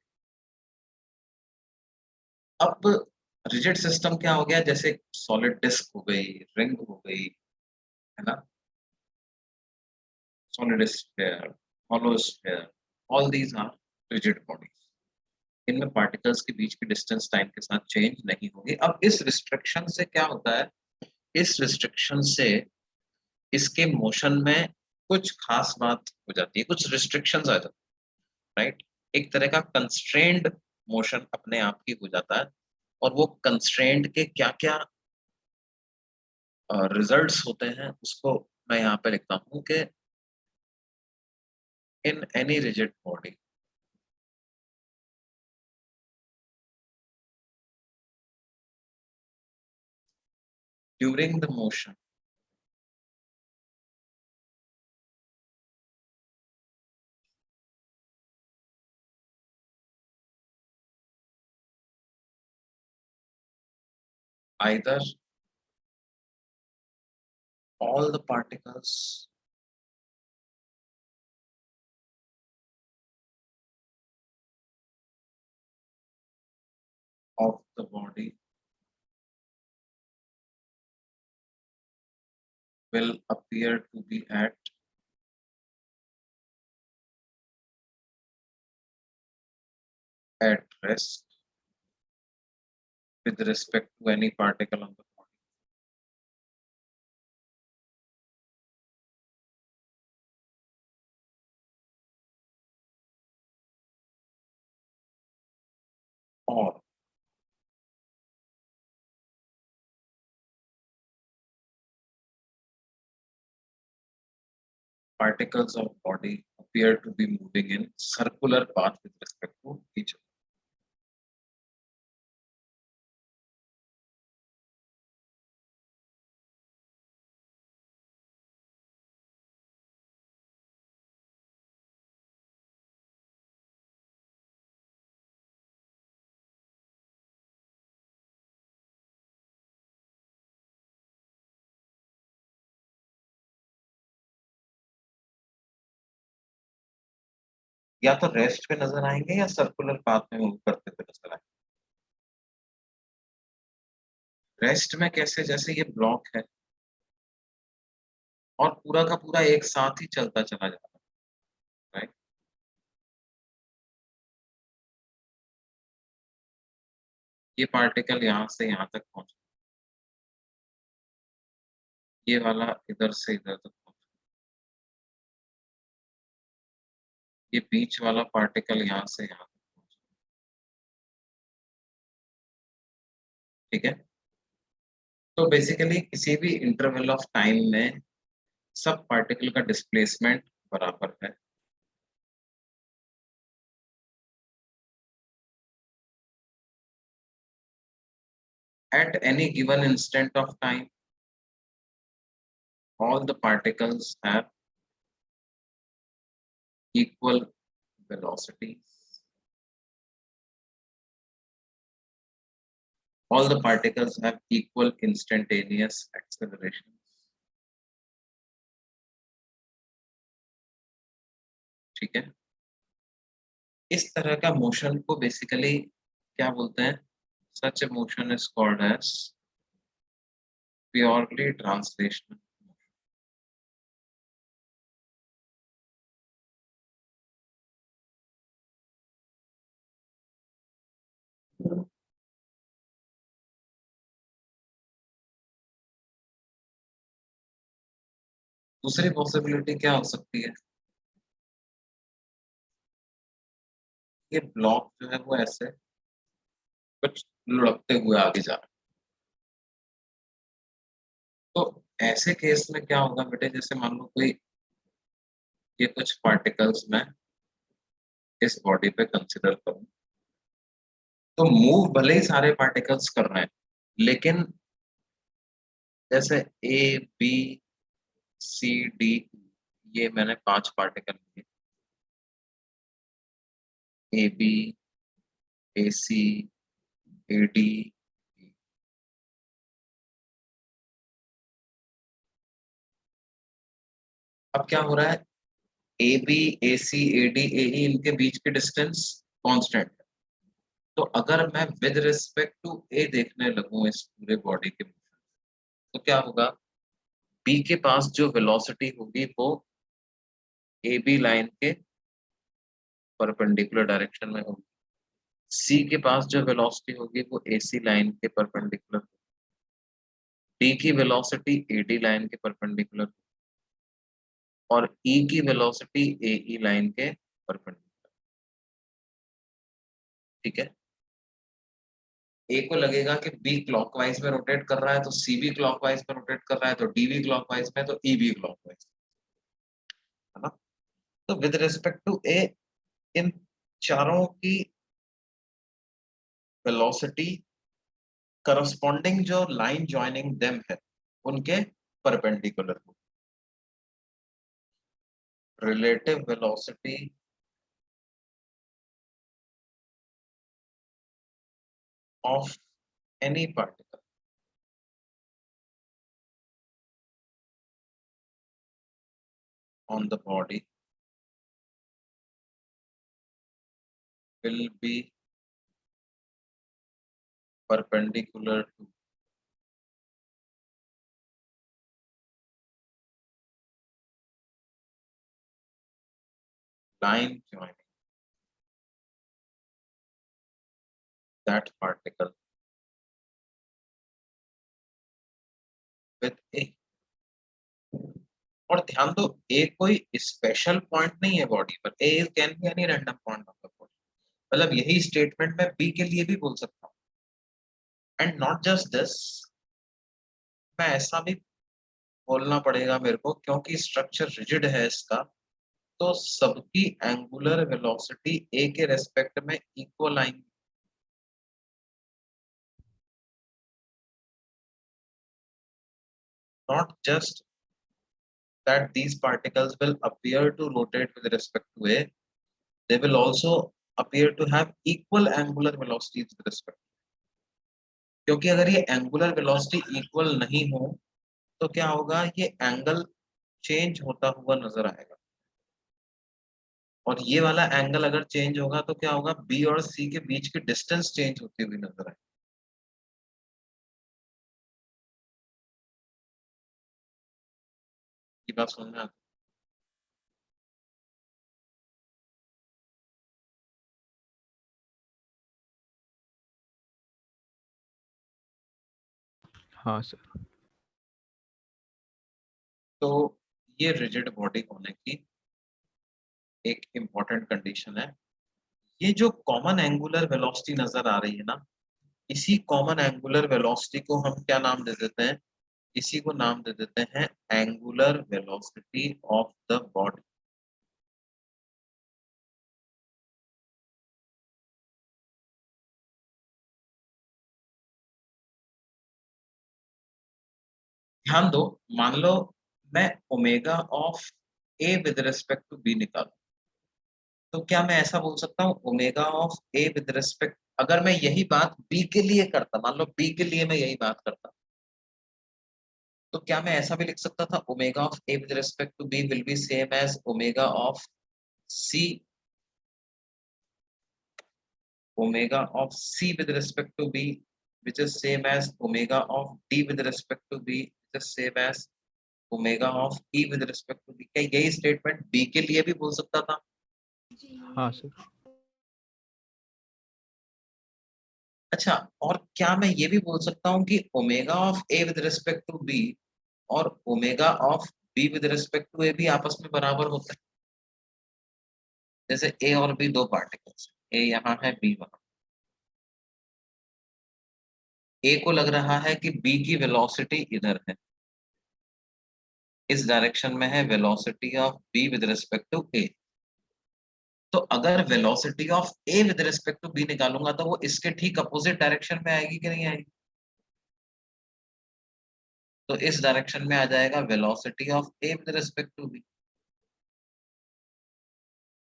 A: अब रिजिड सिस्टम क्या हो गया, जैसे सॉलिड डिस्क हो गई, रिंग हो गई, है ना, solid sphere, hollow sphere, all these are rigid bodies. इनमें पार्टिकल्स के बीच की डिस्टेंस टाइम के साथ चेंज नहीं होगी। अब इस रिस्ट्रिक्शन से क्या होता है, इस रिस्ट्रिक्शन से इसके मोशन में कुछ खास बात हो जाती है, कुछ रिस्ट्रिक्शंस आ जाती है, राइट? एक तरह का कंस्ट्रेंड मोशन अपने आप ही हो जाता है, और वो कंस्ट्रेंट के क्या क्या रिजल्ट्स होते हैं उसको मैं यहाँ पे लिखता हूँ कि in any rigid body during the motion either all the particles of the body will appear to be at rest with respect to any particle on the body, or particles of body appear to be moving in circular path with respect to each other. या तो rest पे नजर आएंगे या circular path में move करते हुए नजर आएंगे। रेस्ट में कैसे, जैसे ये ब्लॉक है और पूरा का पूरा एक साथ ही चलता चला जाता है, राइट? ये पार्टिकल यहाँ से यहाँ तक पहुंचा, ये वाला इधर से इधर तक पहुंचा, ये बीच वाला पार्टिकल यहाँ से यहाँ तक पहुंचा, ठीक है? तो बेसिकली किसी भी इंटरवल ऑफ टाइम में सब पार्टिकल का डिस्प्लेसमेंट बराबर है। At any given instant of time, all the particles have equal velocities. All the particles have equal instantaneous acceleration. ठीक है, इस तरह का मोशन को बेसिकली क्या बोलते हैं? Such a motion is called as purely translational. दूसरी पॉसिबिलिटी क्या हो सकती है? ये ब्लॉक जो है वो ऐसे कुछ लुढ़कते हुए आगे जा रहा है। तो ऐसे केस में क्या होगा बेटे, जैसे मान लो कोई ये कुछ पार्टिकल्स में इस बॉडी पे कंसिडर करूं, तो मूव भले ही सारे पार्टिकल्स कर रहे हैं, लेकिन जैसे ए बी सी डी, ये मैंने 5 पार्टिकल लिए, A B A C A D. अब क्या हो रहा है, A B A C A D A ई, इनके बीच की डिस्टेंस कांस्टेंट है। तो अगर मैं विद रिस्पेक्ट टू ए देखने लगूं इस पूरे बॉडी के, तो क्या होगा, बी के पास जो वेलोसिटी होगी वो ए बी लाइन के परपेंडिकुलर डायरेक्शन में होगी, सी के पास जो वेलोसिटी होगी वो ए सी लाइन के परपेंडिकुलर, डी की वेलोसिटी ए डी लाइन के परपेंडिकुलर, और ई की वेलोसिटी ए ई लाइन के परपेंडिकुलर। ठीक है, ए को लगेगा कि बी क्लॉकवाइज में रोटेट कर रहा है, तो सी भी क्लॉकवाइज में रोटेट कर रहा है, तो डी भी क्लॉकवाइज में, तो ई भी क्लॉकवाइज, है ना? तो विद रिस्पेक्ट टू ए, इन चारों की वेलोसिटी करस्पॉन्डिंग जो लाइन ज्वाइनिंग देम है उनके परपेंडिकुलर हो। Relative velocity of any particle on the body will be perpendicular to line joining that particle with A। और ध्यान दो, ए कोई स्पेशल पॉइंट नहीं है बॉडी पर, A can be any random point of the body. मतलब यही स्टेटमेंट मैं बी के लिए भी बोल सकता हूँ। एंड नॉट जस्ट दिस, मैं ऐसा भी बोलना पड़ेगा मेरे को, क्योंकि स्ट्रक्चर रिजिड है इसका, तो सबकी एंगुलर वेलोसिटी ए के रेस्पेक्ट में इक्वल आएंगी। Not just that these particles will appear to rotate with respect to A, they will also appear to have equal angular velocities with respect। क्योंकि अगर ये एंगुलर वेलोसिटी इक्वल नहीं हो तो क्या होगा, ये एंगल चेंज होता हुआ नजर आएगा, और ये वाला एंगल अगर चेंज होगा तो क्या होगा, बी और सी के बीच की डिस्टेंस चेंज होती हुई नजर आएगी। ये बात समझ में आती
B: हाँ सर।
A: तो ये रिजिड बॉडी होने की एक इम्पॉर्टेंट कंडीशन है। ये जो कॉमन एंगुलर वेलोसिटी नजर आ रही है ना, इसी कॉमन एंगुलर वेलोसिटी को हम क्या नाम दे देते हैं, इसी को नाम दे देते हैं angular velocity of the body. ध्यान दो, मान लो मैं omega of A with respect to b निकालूं, तो क्या मैं ऐसा बोल सकता हूँ omega of A with respect, अगर मैं यही बात बी के लिए करता, मान लो बी के लिए मैं यही बात करता, तो क्या मैं ऐसा भी लिख सकता था omega of A with respect to b will be same as omega of c, omega of c with respect to b which is same as omega of d with respect to b which is same as omega of e with respect to b, क्या यही statement b के लिए भी बोल सकता था?
B: हाँ sir.
A: अच्छा, और क्या मैं ये भी बोल सकता हूँ कि omega of A with respect to B और omega of B with respect to A भी आपस में बराबर होता है? जैसे ए और बी दो पार्टिकल्स, ए यहाँ है बी वहां, ए को लग रहा है कि बी की वेलोसिटी इधर है, इस डायरेक्शन में है velocity of B with respect to A, तो अगर velocity of A with respect to B निकालूंगा तो वो इसके ठीक अपोजिट डायरेक्शन में आएगी कि नहीं आएगी? तो इस डायरेक्शन में आ जाएगा velocity of A with respect to b.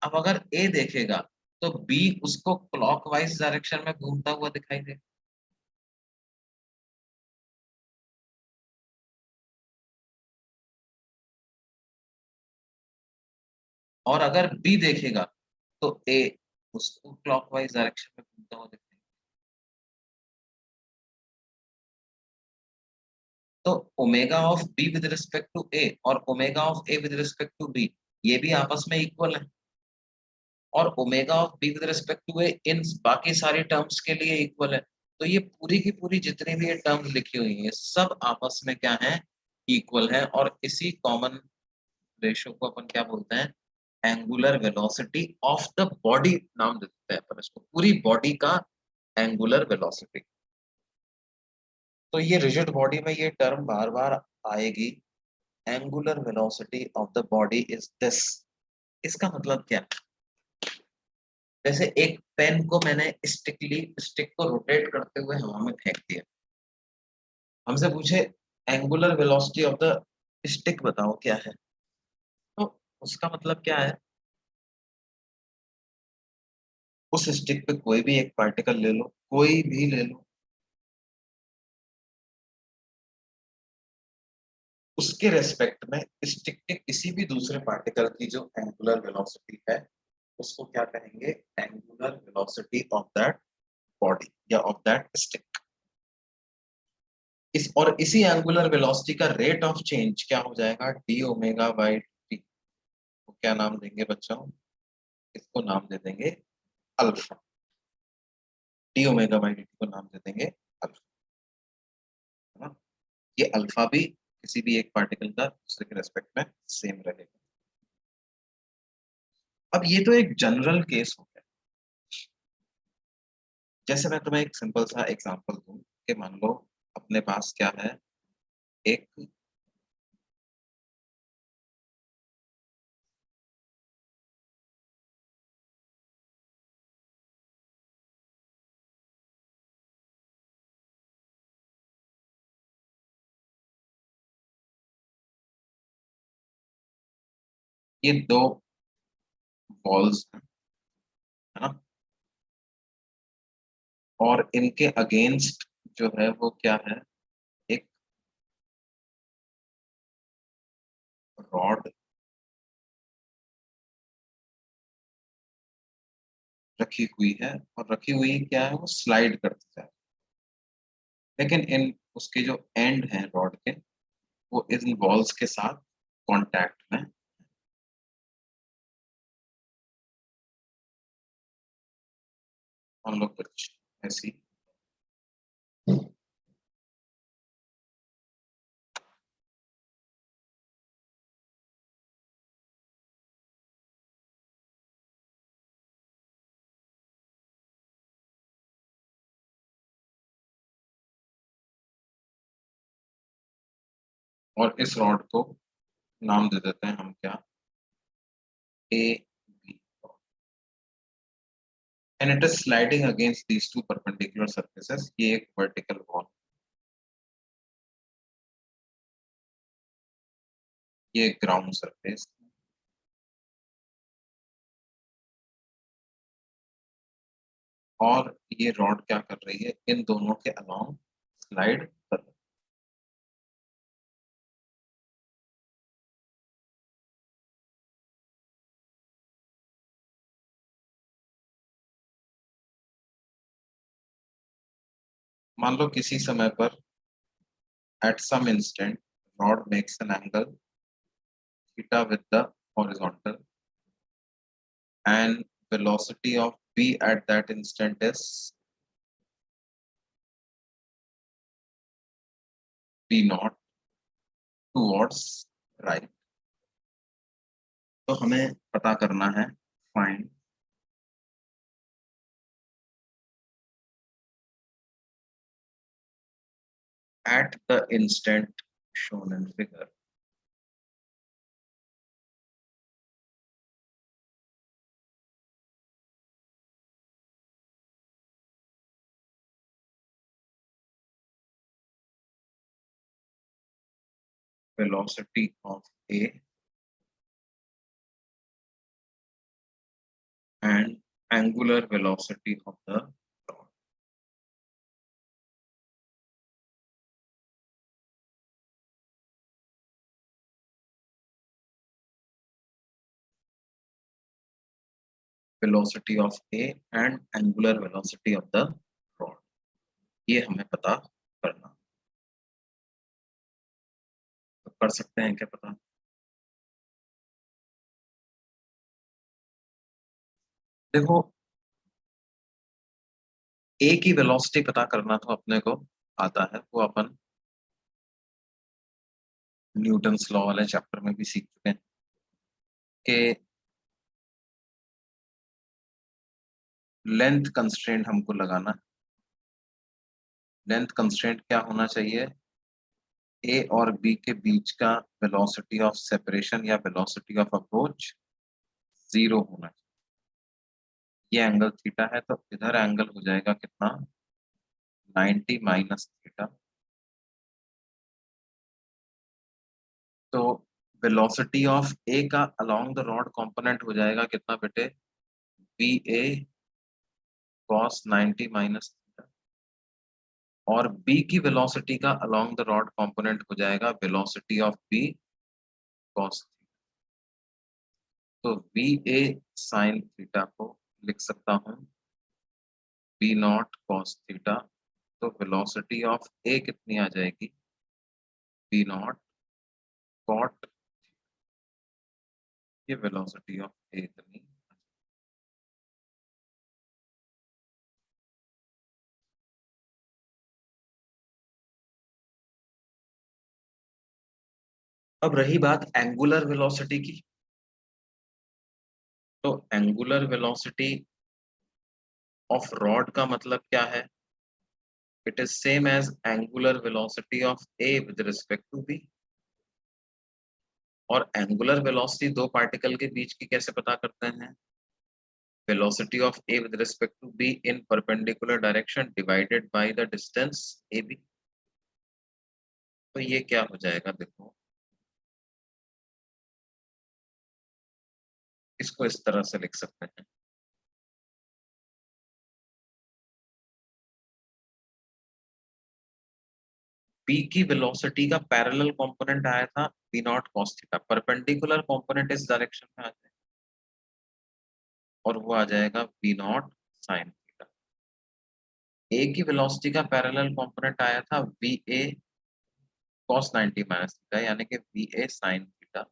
A: अब अगर ए देखेगा तो बी उसको क्लॉकवाइज डायरेक्शन में घूमता हुआ दिखाई दे, और अगर बी देखेगा तो ए उसको क्लॉकवाइज डायरेक्शन में घूमता हुआ दिखाई दे। तो omega of B with respect to A और omega of A with respect to B ये भी आपस में इक्वल है, और omega of B with respect to A इन बाकी सारी टर्म्स के लिए इक्वल है। तो ये पूरी की पूरी जितनी भी ये टर्म्स लिखी हुई हैं सब आपस में क्या है, इक्वल है, और इसी कॉमन रेशियो को अपन क्या बोलते हैं, angular velocity of the body नाम देते हैं अपन इसको, पूरी बॉडी का एंगुलर वेलोसिटी। तो ये रिजिड बॉडी में ये टर्म बार बार आएगी, angular velocity of the body is this. इसका मतलब क्या है, जैसे एक पेन को मैंने स्टिक को रोटेट करते हुए हवा में फेंक दिया, हमसे पूछे angular velocity of the stick बताओ क्या है, तो उसका मतलब क्या है, उस स्टिक पे कोई भी एक पार्टिकल ले लो, कोई भी ले लो, उसके रेस्पेक्ट में स्टिक के किसी भी दूसरे पार्टिकल की जो एंगुलर वेलोसिटी है उसको क्या कहेंगे, angular velocity of that body या ऑफ दैट स्टिक। इस और इसी एंगुलर वेलोसिटी का रेट ऑफ चेंज क्या हो जाएगा, डी ओमेगा बाई टी। तो क्या नाम देंगे बच्चों, इसको नाम दे देंगे alpha, D omega by D को नाम दे देंगे अल्फा, है ना? ये अल्फा भी किसी भी एक पार्टिकल का दूसरे के रेस्पेक्ट में सेम रहेगा। अब ये तो एक जनरल केस हो गया, जैसे मैं तुम्हें एक सिंपल सा एग्जांपल दूं कि मान लो अपने पास क्या है, एक ये दो बॉल्स हैं, है ना, और इनके अगेंस्ट जो है वो क्या है, एक रॉड रखी हुई है, और रखी हुई क्या है, वो स्लाइड करती जाए, लेकिन इन उसके जो एंड हैं रॉड के वो इन बॉल्स के साथ कांटेक्ट में, हम लोग कुछ ऐसी, और इस रॉड को नाम दे देते हैं हम क्या, a b, and it is sliding against these two perpendicular surfaces, ये एक वर्टिकल वॉल। ये ग्राउंड सरफेस, और ये रॉड क्या कर रही है, इन दोनों के अलोंग स्लाइड कर रही है। मान लो किसी समय पर at some instant rod makes an angle theta with the horizontal and velocity of v at that instant is v naught towards right। तो हमें पता करना है find at the instant shown in figure velocity of A and angular velocity of the rod। velocity of A and angular velocity of the rod, ये हमें पता करना। तो कर सकते हैं क्या पता? देखो, ए की वेलोसिटी पता करना तो अपने को आता है, वो अपन न्यूटन्स लॉ वाले चैप्टर में भी सीख चुके हैं कि लेंथ कंस्ट्रेंट हमको लगाना है। लेंथ कंस्ट्रेंट क्या होना चाहिए? ए और बी के बीच का वेलोसिटी ऑफ सेपरेशन या वेलोसिटी ऑफ अप्रोच 0 होना चाहिए। ये एंगल थीटा है, तो इधर एंगल हो जाएगा कितना? 90 माइनस थीटा। तो वेलोसिटी ऑफ ए का अलोंग द रॉड कंपोनेंट हो जाएगा कितना बेटे? बी ए कॉस 90 माइनस थीटा। और बी की वेलोसिटी का अलोंग द रॉड कंपोनेंट हो जाएगा वेलोसिटी ऑफ बी कॉस। तो बी ए साइन थीटा को लिख सकता हूँ बी नॉट कॉस थीटा। तो वेलोसिटी ऑफ ए कितनी आ जाएगी? B naught cot. ये वेलोसिटी ऑफ ए इतनी। अब रही बात एंगुलर वेलोसिटी की, तो एंगुलर वेलोसिटी ऑफ रॉड का मतलब क्या है? It is same as angular velocity of A with respect to B. और एंगुलर वेलोसिटी दो पार्टिकल के बीच की कैसे पता करते हैं? velocity of A with respect to B in perpendicular direction divided by the distance AB। तो ये क्या हो जाएगा? देखो, इसको इस तरह से लिख सकते हैं, B की वेलोसिटी का पैरेलल कंपोनेंट आया था B not cos theta, perpendicular component इस डायरेक्शन में आ जाएगा और वो आ जाएगा B not sin theta. A की वेलोसिटी का पैरेलल कंपोनेंट आया था VA cos 90 माइनस थीटा, यानी कि VA sin थीटा।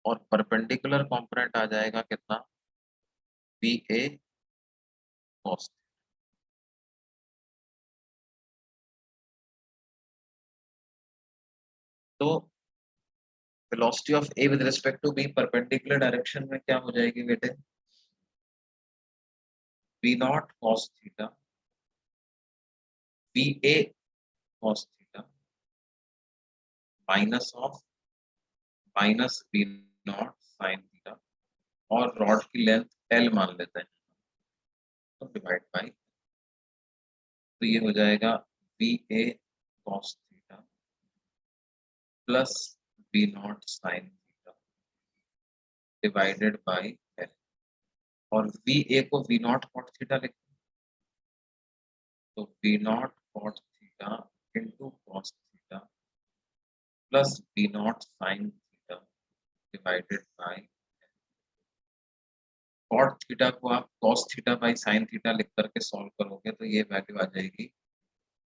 A: और परपेंडिकुलर कंपोनेंट आ जाएगा कितना? VA cos। तो velocity of A with respect to b perpendicular direction में क्या हो जाएगी बेटे? B naught cos theta b A cos theta minus of minus B naught sine theta. और रॉड की लेंथ एल मान लेते हैं, तो डिवाइड बाई, तो ये हो जाएगा B A cos theta plus v naught sin theta divided by L, और va को v naught cot theta लिखते हैं, तो v naught cot theta into cos theta plus v naught sin theta divided by cot theta को आप cos theta by sin theta लिख करके solve करोगे तो ये वैल्यू आ जाएगी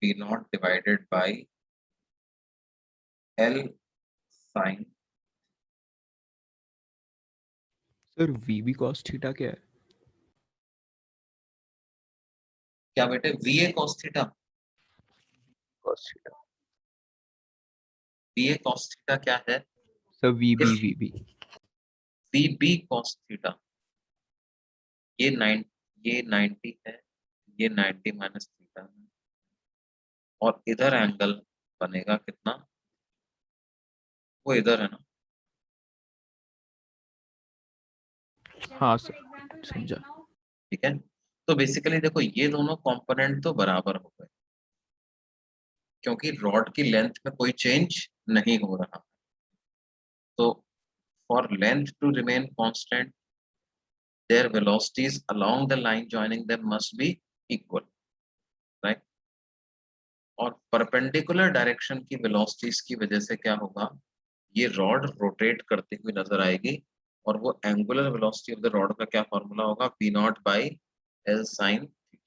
A: v not divided by L sin।
B: Sir V B cos theta क्या है?
A: क्या बेटे va cos theta,
B: cos theta
A: va cos theta क्या है?
B: Sir V
A: if
B: B
A: vb cos theta, ये 90 है, ये 90 माइनस थीटा है, और इधर एंगल बनेगा कितना, वो इधर है ना,
B: हाँ सर समझा।
A: ठीक है। तो बेसिकली देखो ये दोनों कंपोनेंट तो बराबर हो गए क्योंकि रॉड की लेंथ में कोई चेंज नहीं हो रहा, तो for length to remain constant their velocities along the line joining them must be equal, right? और परपेंडिकुलर डायरेक्शन की वेलोसिटीज की वजह से क्या होगा, ये रॉड रोटेट करती हुई नजर आएगी, और वो angular velocity of the rod का क्या फॉर्मूला होगा, v not by L sin theta.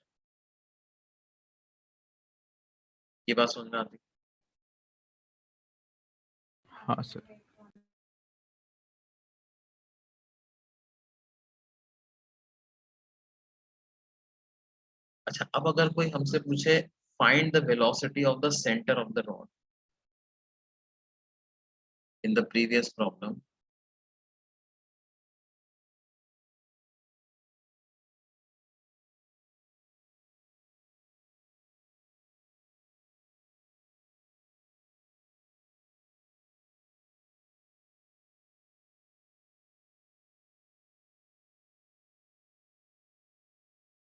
A: ये बात समझ में आती?
B: हाँ सर।
A: अच्छा, अब अगर कोई हमसे पूछे find the velocity of the centre of the rod in the previous problem,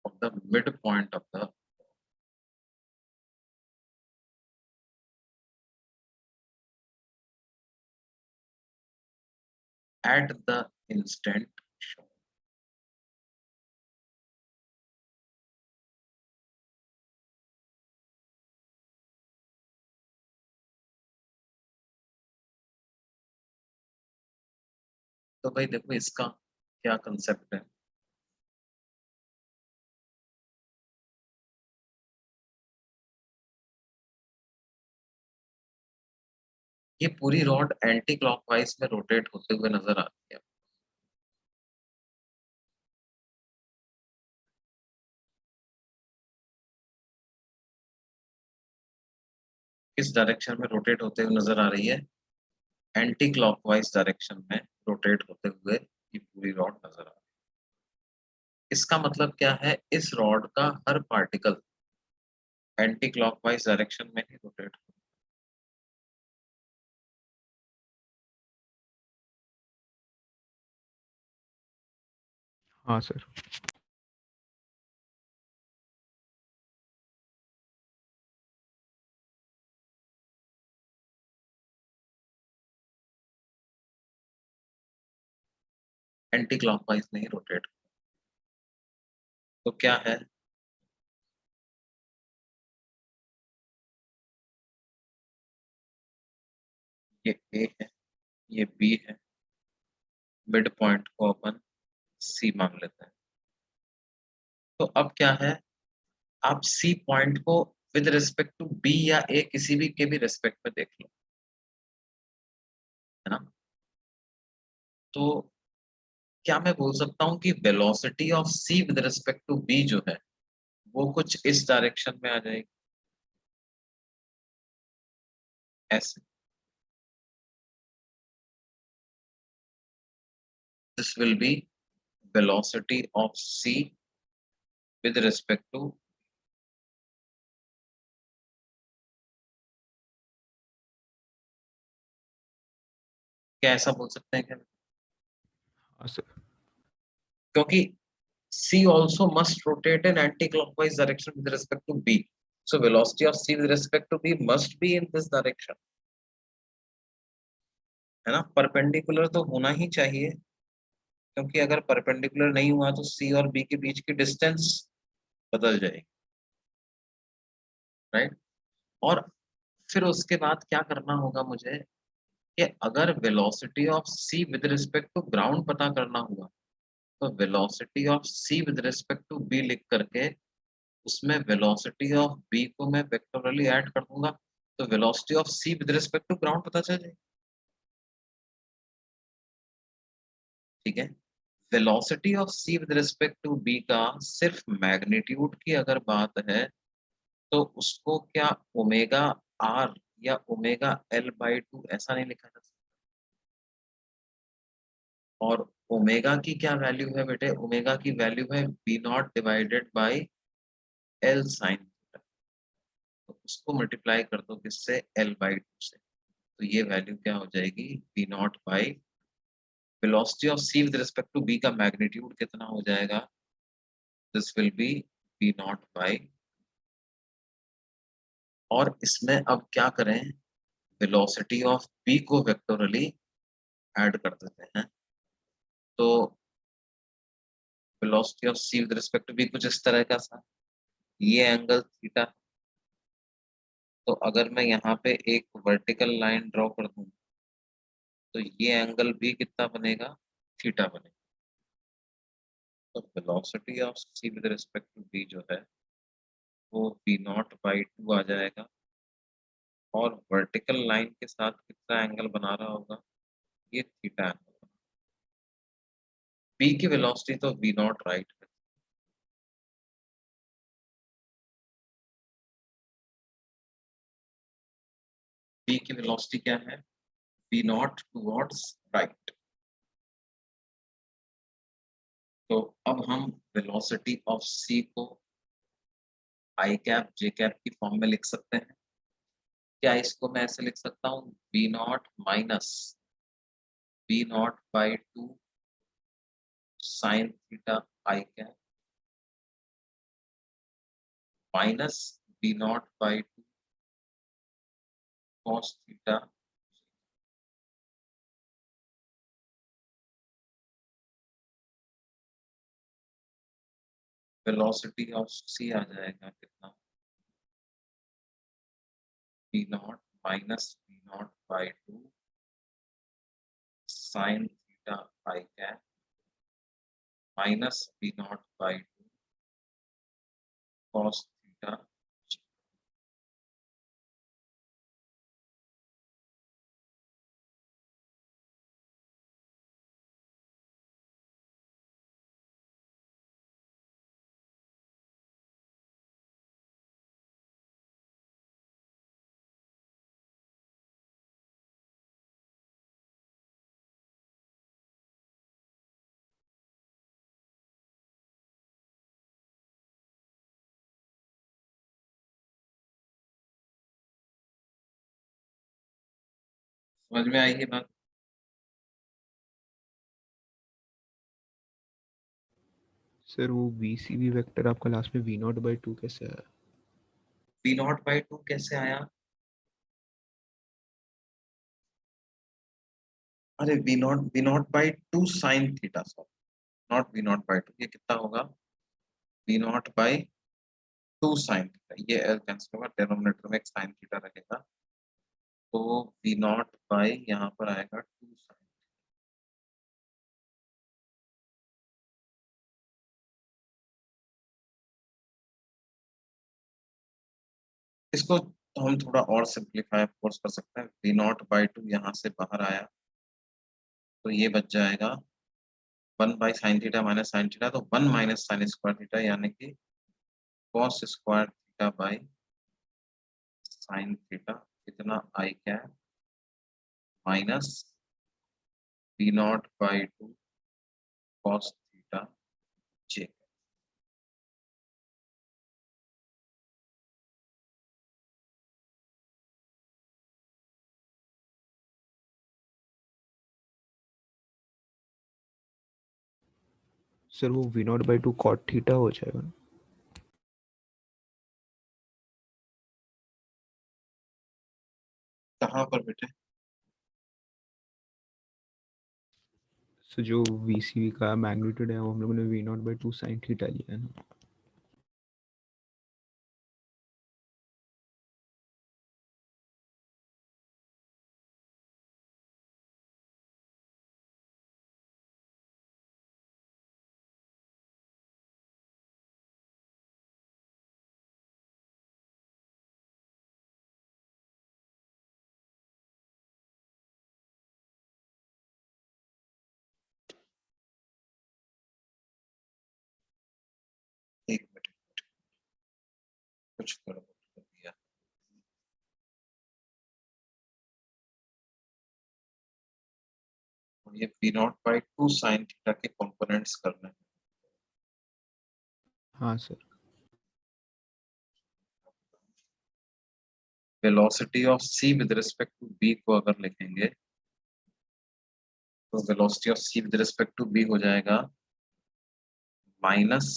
A: of the midpoint of the at the instant shown। तो भाई देखो इसका क्या कंसेप्ट है, ये पूरी रॉड एंटी क्लॉकवाइज में रोटेट होते हुए नजर आती है, किस डायरेक्शन में रोटेट होते हुए नजर आ रही है, एंटी क्लॉकवाइज डायरेक्शन में रोटेट होते हुए ये पूरी रॉड नजर आ रही है। इसका मतलब क्या है, इस रॉड का हर पार्टिकल एंटी क्लॉकवाइज डायरेक्शन में ही रोटेट हो।
B: हाँ सर।
A: एंटी क्लॉकवाइज नहीं रोटेट, तो क्या है, ये ए है, ये बी है, मिड पॉइंट को अपन सी मान लेते हैं। तो अब क्या है, आप सी पॉइंट को विद रिस्पेक्ट टू बी या ए किसी भी के भी रिस्पेक्ट में देख लो, है ना। तो क्या मैं बोल सकता हूँ कि velocity of C with respect to B जो है वो कुछ इस डायरेक्शन में आ जाएगी, ऐसे। This will B velocity of c with respect to, क्या ऐसा बोल सकते हैं क्या,
B: हाँ सर।
A: क्योंकि c also must rotate in anti-clockwise direction with respect to b, so velocity of c with respect to b must be in this direction। है ना, परपेंडिकुलर तो होना ही चाहिए, क्योंकि अगर परपेंडिकुलर नहीं हुआ तो सी और बी के बीच की डिस्टेंस बदल जाएगी, राइट। और फिर उसके बाद क्या करना होगा मुझे, कि अगर velocity of C with respect to ground पता करना हुआ, तो velocity of C with respect to B लिख करके उसमें वेलोसिटी ऑफ बी को मैं वेक्टोरली ऐड कर दूंगा, तो velocity of C with respect to ground पता चल जाएगी। ठीक है, velocity of C with respect to B का सिर्फ मैग्नीट्यूड की अगर बात है, तो उसको क्या ओमेगा आर या ओमेगा एल बाई टू ऐसा नहीं लिखा जा सकता। और ओमेगा की क्या वैल्यू है बेटे, ओमेगा की वैल्यू है B not divided by L sine, तो उसको मल्टीप्लाई कर दो किससे, एल बाई टू से, तो ये वैल्यू क्या हो जाएगी, B not by velocity of C with respect to B का मैग्नीट्यूड कितना हो जाएगा, this will be B not by, और इसमें अब क्या करें, वेलोसिटी ऑफ बी को वेक्टोरली ऐड कर देते हैं, तो velocity of C with respect to B कुछ इस तरह का सा, ये एंगल थीटा, तो अगर मैं यहाँ पे एक वर्टिकल लाइन ड्रॉ कर दूं, तो ये एंगल भी कितना बनेगा, थीटा बनेगा। तो velocity of C with respect to B जो है वो बी नॉट बाई टू आ जाएगा, और वर्टिकल लाइन के साथ कितना एंगल बना रहा होगा, ये थीटा एंगल। बी की वेलोसिटी तो बी नॉट राइट है, बी की वेलोसिटी क्या है, बी नॉट टुवर्ड्स राइट। तो अब हम वेलोसिटी ऑफ सी को आई कैप जे कैप की फॉर्म में लिख सकते हैं। क्या इसको मैं ऐसे लिख सकता हूँ, B naught minus B not by two sine theta I cap minus B not by two cos theta, velocity of C आ जाएगा कितना, B naught minus B not by two sine theta I cap minus B not by two cos theta. समझ में आई ये बात।
B: Sir वो VCB vector आपका last में V0/2 कैसे आया?
A: बी नॉट बाई टू कैसे आया, अरे B not by two sine theta, sorry not B not by two, ये कितना होगा, B not by two sine theta, ये एल कैंसिल होगा, डिनोमिनेटर में एक साइन थीटा रहेगा, तो बी नॉट बाई यहाँ पर आएगा टू साइन। इसको तो हम थोड़ा और सिंप्लीफाई ऑफ कोर्स कर सकते हैं, बी नॉट बाई टू यहाँ से बाहर आया, तो ये बच जाएगा one by sine theta minus sine theta, तो one minus sine square theta, यानी कि cos square theta by sine theta, कितना I cap minus B not by two cos theta J.
B: Sir वो V0/2 cot थीटा हो जाएगा ना?
A: कहाँ पर बेटे,
B: सो जो VCV का मैग्नीट्यूड है वो हम लोगों ने V0/2 sin थीटा लिया है ना।
A: एक मिनट, कुछ गड़बड़ कर दिया। और ये V0/2 sin थीटा के कंपोनेंट्स करने हैं।
B: हाँ sir.
A: Velocity of c with respect to b को अगर लिखेंगे तो velocity of c with respect to b हो जाएगा minus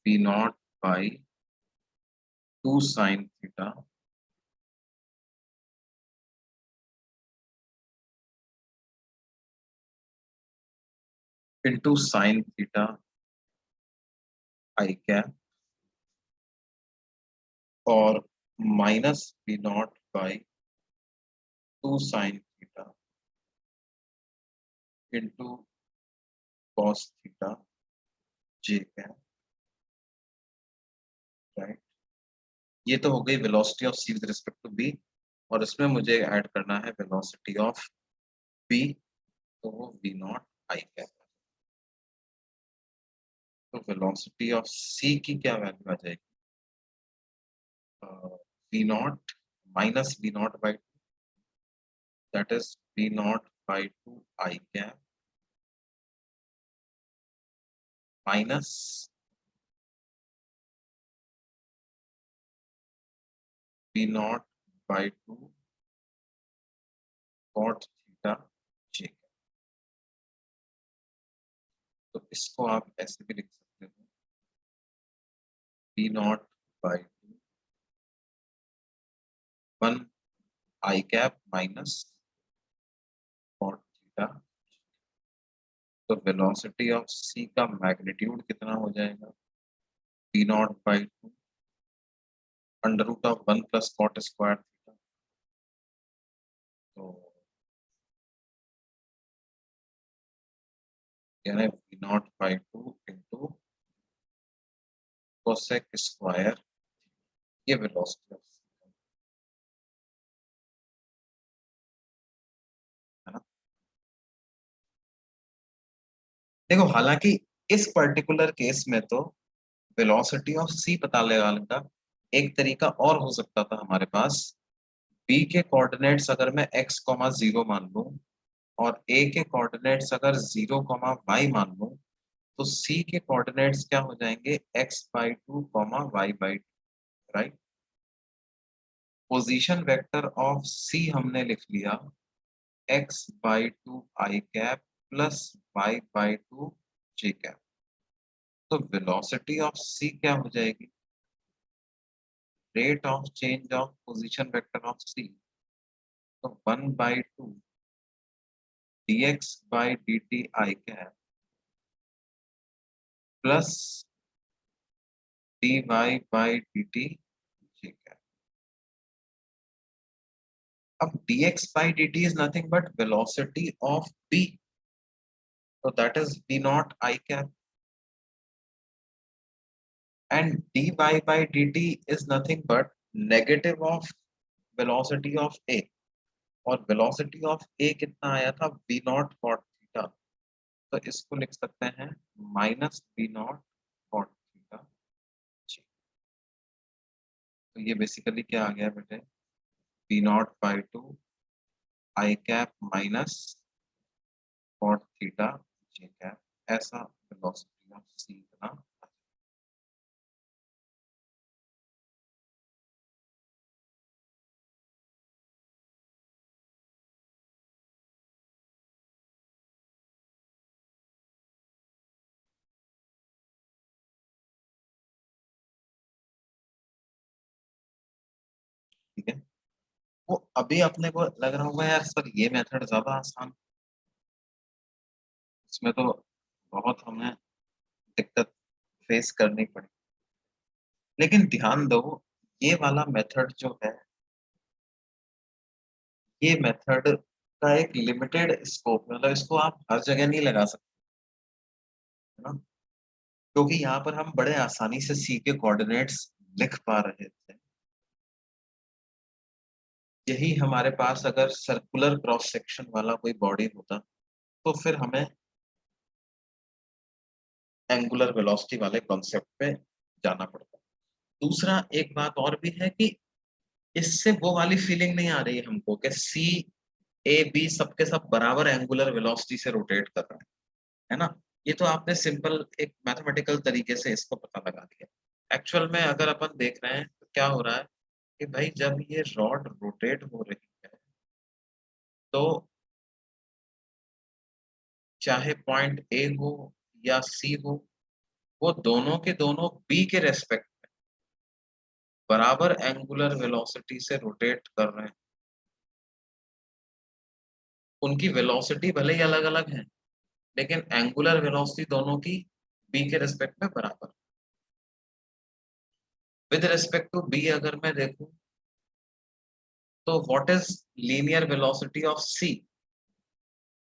A: V0/2 sin theta into sin theta I cap और minus V0/2 sin theta into cos theta j cap, right. ये तो हो गई velocity of c with respect to b, और इसमें मुझे ऐड करना है वेलोसिटी ऑफ b, तो वो V0 आई कैप। तो वेलोसिटी ऑफ c की क्या वैल्यू आ जाएगी? V0 minus V0/2, that is V0/2 I cap minus V0/2 cot theta j cap। तो इसको आप ऐसे भी लिख सकते हो V0/2 1 I cap minus cot theta। तो वेलोसिटी ऑफ c का मैग्नीट्यूड कितना हो जाएगा? V0/2 under root of 1 plus cot square theta. तो यानी V0/2 इंटू कोसेक स्क्वायर, ये वेलोसिटी ऑफ c है ना। देखो हालांकि इस पर्टिकुलर केस में तो वेलोसिटी ऑफ c पता लगाने का एक तरीका और हो सकता था हमारे पास। b के कोऑर्डिनेट्स अगर मैं x, 0 मान लूं और a के कोऑर्डिनेट्स अगर 0, y मान लूं, तो c के कोऑर्डिनेट्स क्या हो जाएंगे? x/2, y/2, right. Position vector of c हमने लिख लिया x/2 i cap plus y/2 j cap. तो वेलोसिटी ऑफ c क्या हो जाएगी? Rate of change of position vector of c, तो 1/2 dx/dt i cap plus dy/dt j cap. अब dx/dt is nothing but velocity of b, so that is v0 I cap, and dy/dt is nothing but negative of velocity of a, और velocity of a कितना आया था? v0 cot theta. तो इसको लिख सकते हैं माइनस v0 cot थीटा। तो ये बेसिकली क्या आ गया बेटे? V0/2 I cap minus cot theta j cap, ऐसा वेलोसिटी ऑफ c इतना। ठीक है। वो अभी अपने को लग रहा होगा यार सर ये मेथड ज्यादा आसान इसमें तो बहुत हमें दिक्कत फेस करनी पड़ी। लेकिन ध्यान दो, ये वाला मेथड जो है, ये मेथड का एक लिमिटेड स्कोप, मतलब इसको आप हर जगह नहीं लगा सकते, है ना? क्योंकि यहाँ पर हम बड़े आसानी से सी के कोऑर्डिनेट्स लिख पा रहे थे। यही हमारे पास अगर सर्कुलर क्रॉस सेक्शन वाला कोई बॉडी होता, तो फिर हमें एंगुलर वेलोसिटी वाले कॉन्सेप्ट पे जाना पड़ता। दूसरा एक बात और भी है कि इससे वो वाली फीलिंग नहीं आ रही है हमको कि सी ए बी सबके सब बराबर एंगुलर वेलोसिटी से रोटेट कर रहे हैं, है ना? ये तो आपने सिंपल एक मैथमेटिकल तरीके से इसको पता लगा दिया। एक्चुअल में अगर अपन देख रहे हैं तो क्या हो रहा है कि भाई जब ये रॉड रोटेट हो रही है, तो चाहे पॉइंट ए हो या सी हो, वो दोनों के दोनों बी के रेस्पेक्ट में बराबर एंगुलर वेलोसिटी से रोटेट कर रहे हैं। उनकी वेलोसिटी भले ही अलग-अलग है, लेकिन एंगुलर वेलोसिटी दोनों की बी के रेस्पेक्ट में बराबर। विद रिस्पेक्ट टू बी अगर मैं देखूं, तो what is linear velocity of C?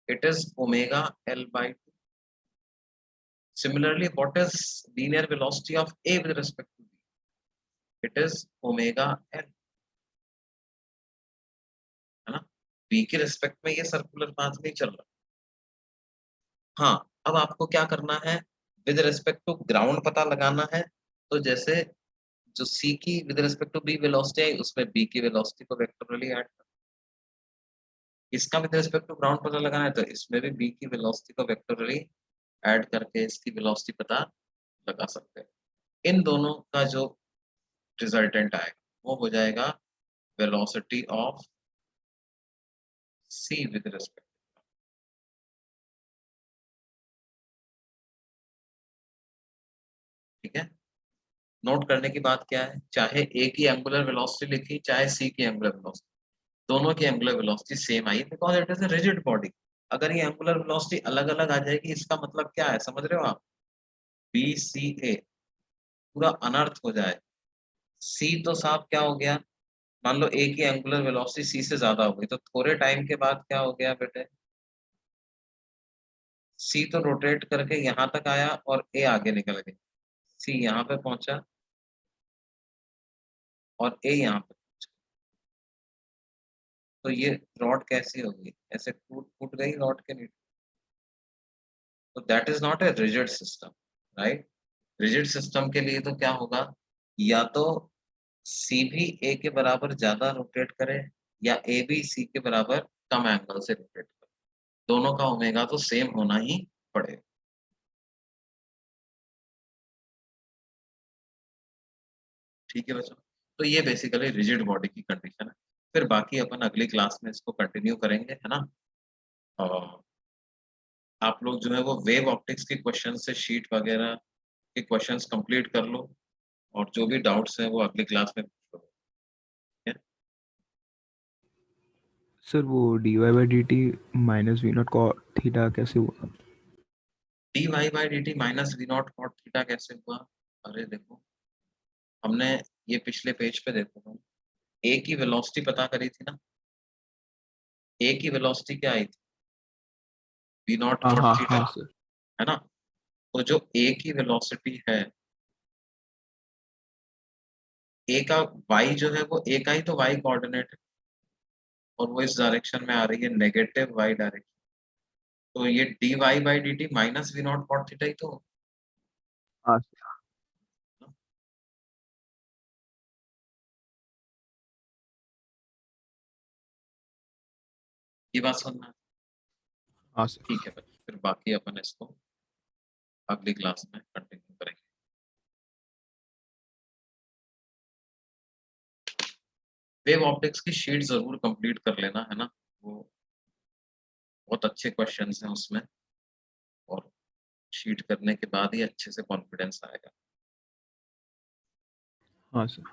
A: It is omega L by 2। Similarly, what is linear velocity of A with respect to B? It is omega L, है ना? B के respect में ये circular path नहीं चल रहा। हाँ, अब आपको क्या करना है, विद रिस्पेक्ट टू ग्राउंड पता लगाना है। तो जैसे जो C की with respect to B velocity है, उसमें B की वेलोसिटी को वेक्टोरली ऐड कर। इसका विद रिस्पेक्ट टू ग्राउंड पता लगाना है, तो इसमें भी B की वेलोसिटी को वेक्टोरली ऐड करके इसकी वेलोसिटी पता लगा सकते हैं। इन दोनों का जो रिजल्टेंट आएगा, वो हो जाएगा velocity of C with respect। ठीक है, नोट करने की बात क्या है, चाहे A की एंगुलर वेलोसिटी लिखी, चाहे C की एंगुलर वेलोसिटी, दोनों की angular velocity same I, because it is a rigid body. अगर ये एंगुलर वेलोसिटी अलग अलग आ जाएगी, इसका मतलब क्या है समझ रहे हो आप? बी सी ए पूरा अनर्थ हो जाए। सी तो साफ क्या हो गया, मान लो ए की एंगुलर वेलोसिटी सी से ज्यादा हो गई, तो थोड़े टाइम के बाद क्या हो गया बेटे, सी तो रोटेट करके यहाँ तक आया और ए आगे निकल गई। सी यहाँ पे पहुंचा और ए यहाँ पे। तो ये रॉड कैसी होगी, ऐसे टूट फूट गई रॉड के नीचे। तो that is not a rigid system, right? Rigid system के लिए तो क्या होगा, या तो सी भी ए के बराबर ज्यादा रोटेट करे, या ए भी सी के बराबर कम एंगल से रोटेट करे। दोनों का ओमेगा तो सेम होना ही पड़ेगा। ठीक है बच्चों, तो ये बेसिकली रिजिड बॉडी की कंडीशन है। फिर बाकी अपन अगली क्लास में इसको कंटिन्यू करेंगे, है ना? और आप लोग जो है वो वेव ऑप्टिक्स के क्वेश्चन से शीट वगैरह के क्वेश्चंस कंप्लीट कर लो, और जो भी डाउट्स हैं वो अगली क्लास में पूछ लो, ठीक है?
B: सर वो dy by D T minus V not cot theta कैसे हुआ?
A: D Y by D T minus V not cot theta कैसे हुआ? अरे देखो, हमने ये पिछले पेज पे देखो, ए की वेलोसिटी पता करी थी ना। ए की वेलोसिटी क्या आई थी, वी नॉट
B: हाँ
A: कॉट
B: हाँ
A: थीटा,
B: हाँ सर।
A: है ना? तो जो ए की वेलोसिटी है, ए का वाई जो है वो ए का ही तो वाई कोऑर्डिनेट है, और वो इस डायरेक्शन में आ रही है, नेगेटिव वाई डायरेक्शन। तो ये D Y by D T minus V not cot theta ही तो होगा
B: हाँ
A: ना? ये बात समझना।
B: हाँ सर।
A: ठीक है बच्चे, फिर बाकी अपन इसको अगली क्लास में कंटिन्यू करेंगे। वेव ऑप्टिक्स की शीट जरूर कंप्लीट कर लेना, है ना? वो बहुत अच्छे क्वेश्चंस हैं उसमें, और शीट करने के बाद ही अच्छे से कॉन्फिडेंस आएगा।
B: हाँ सर।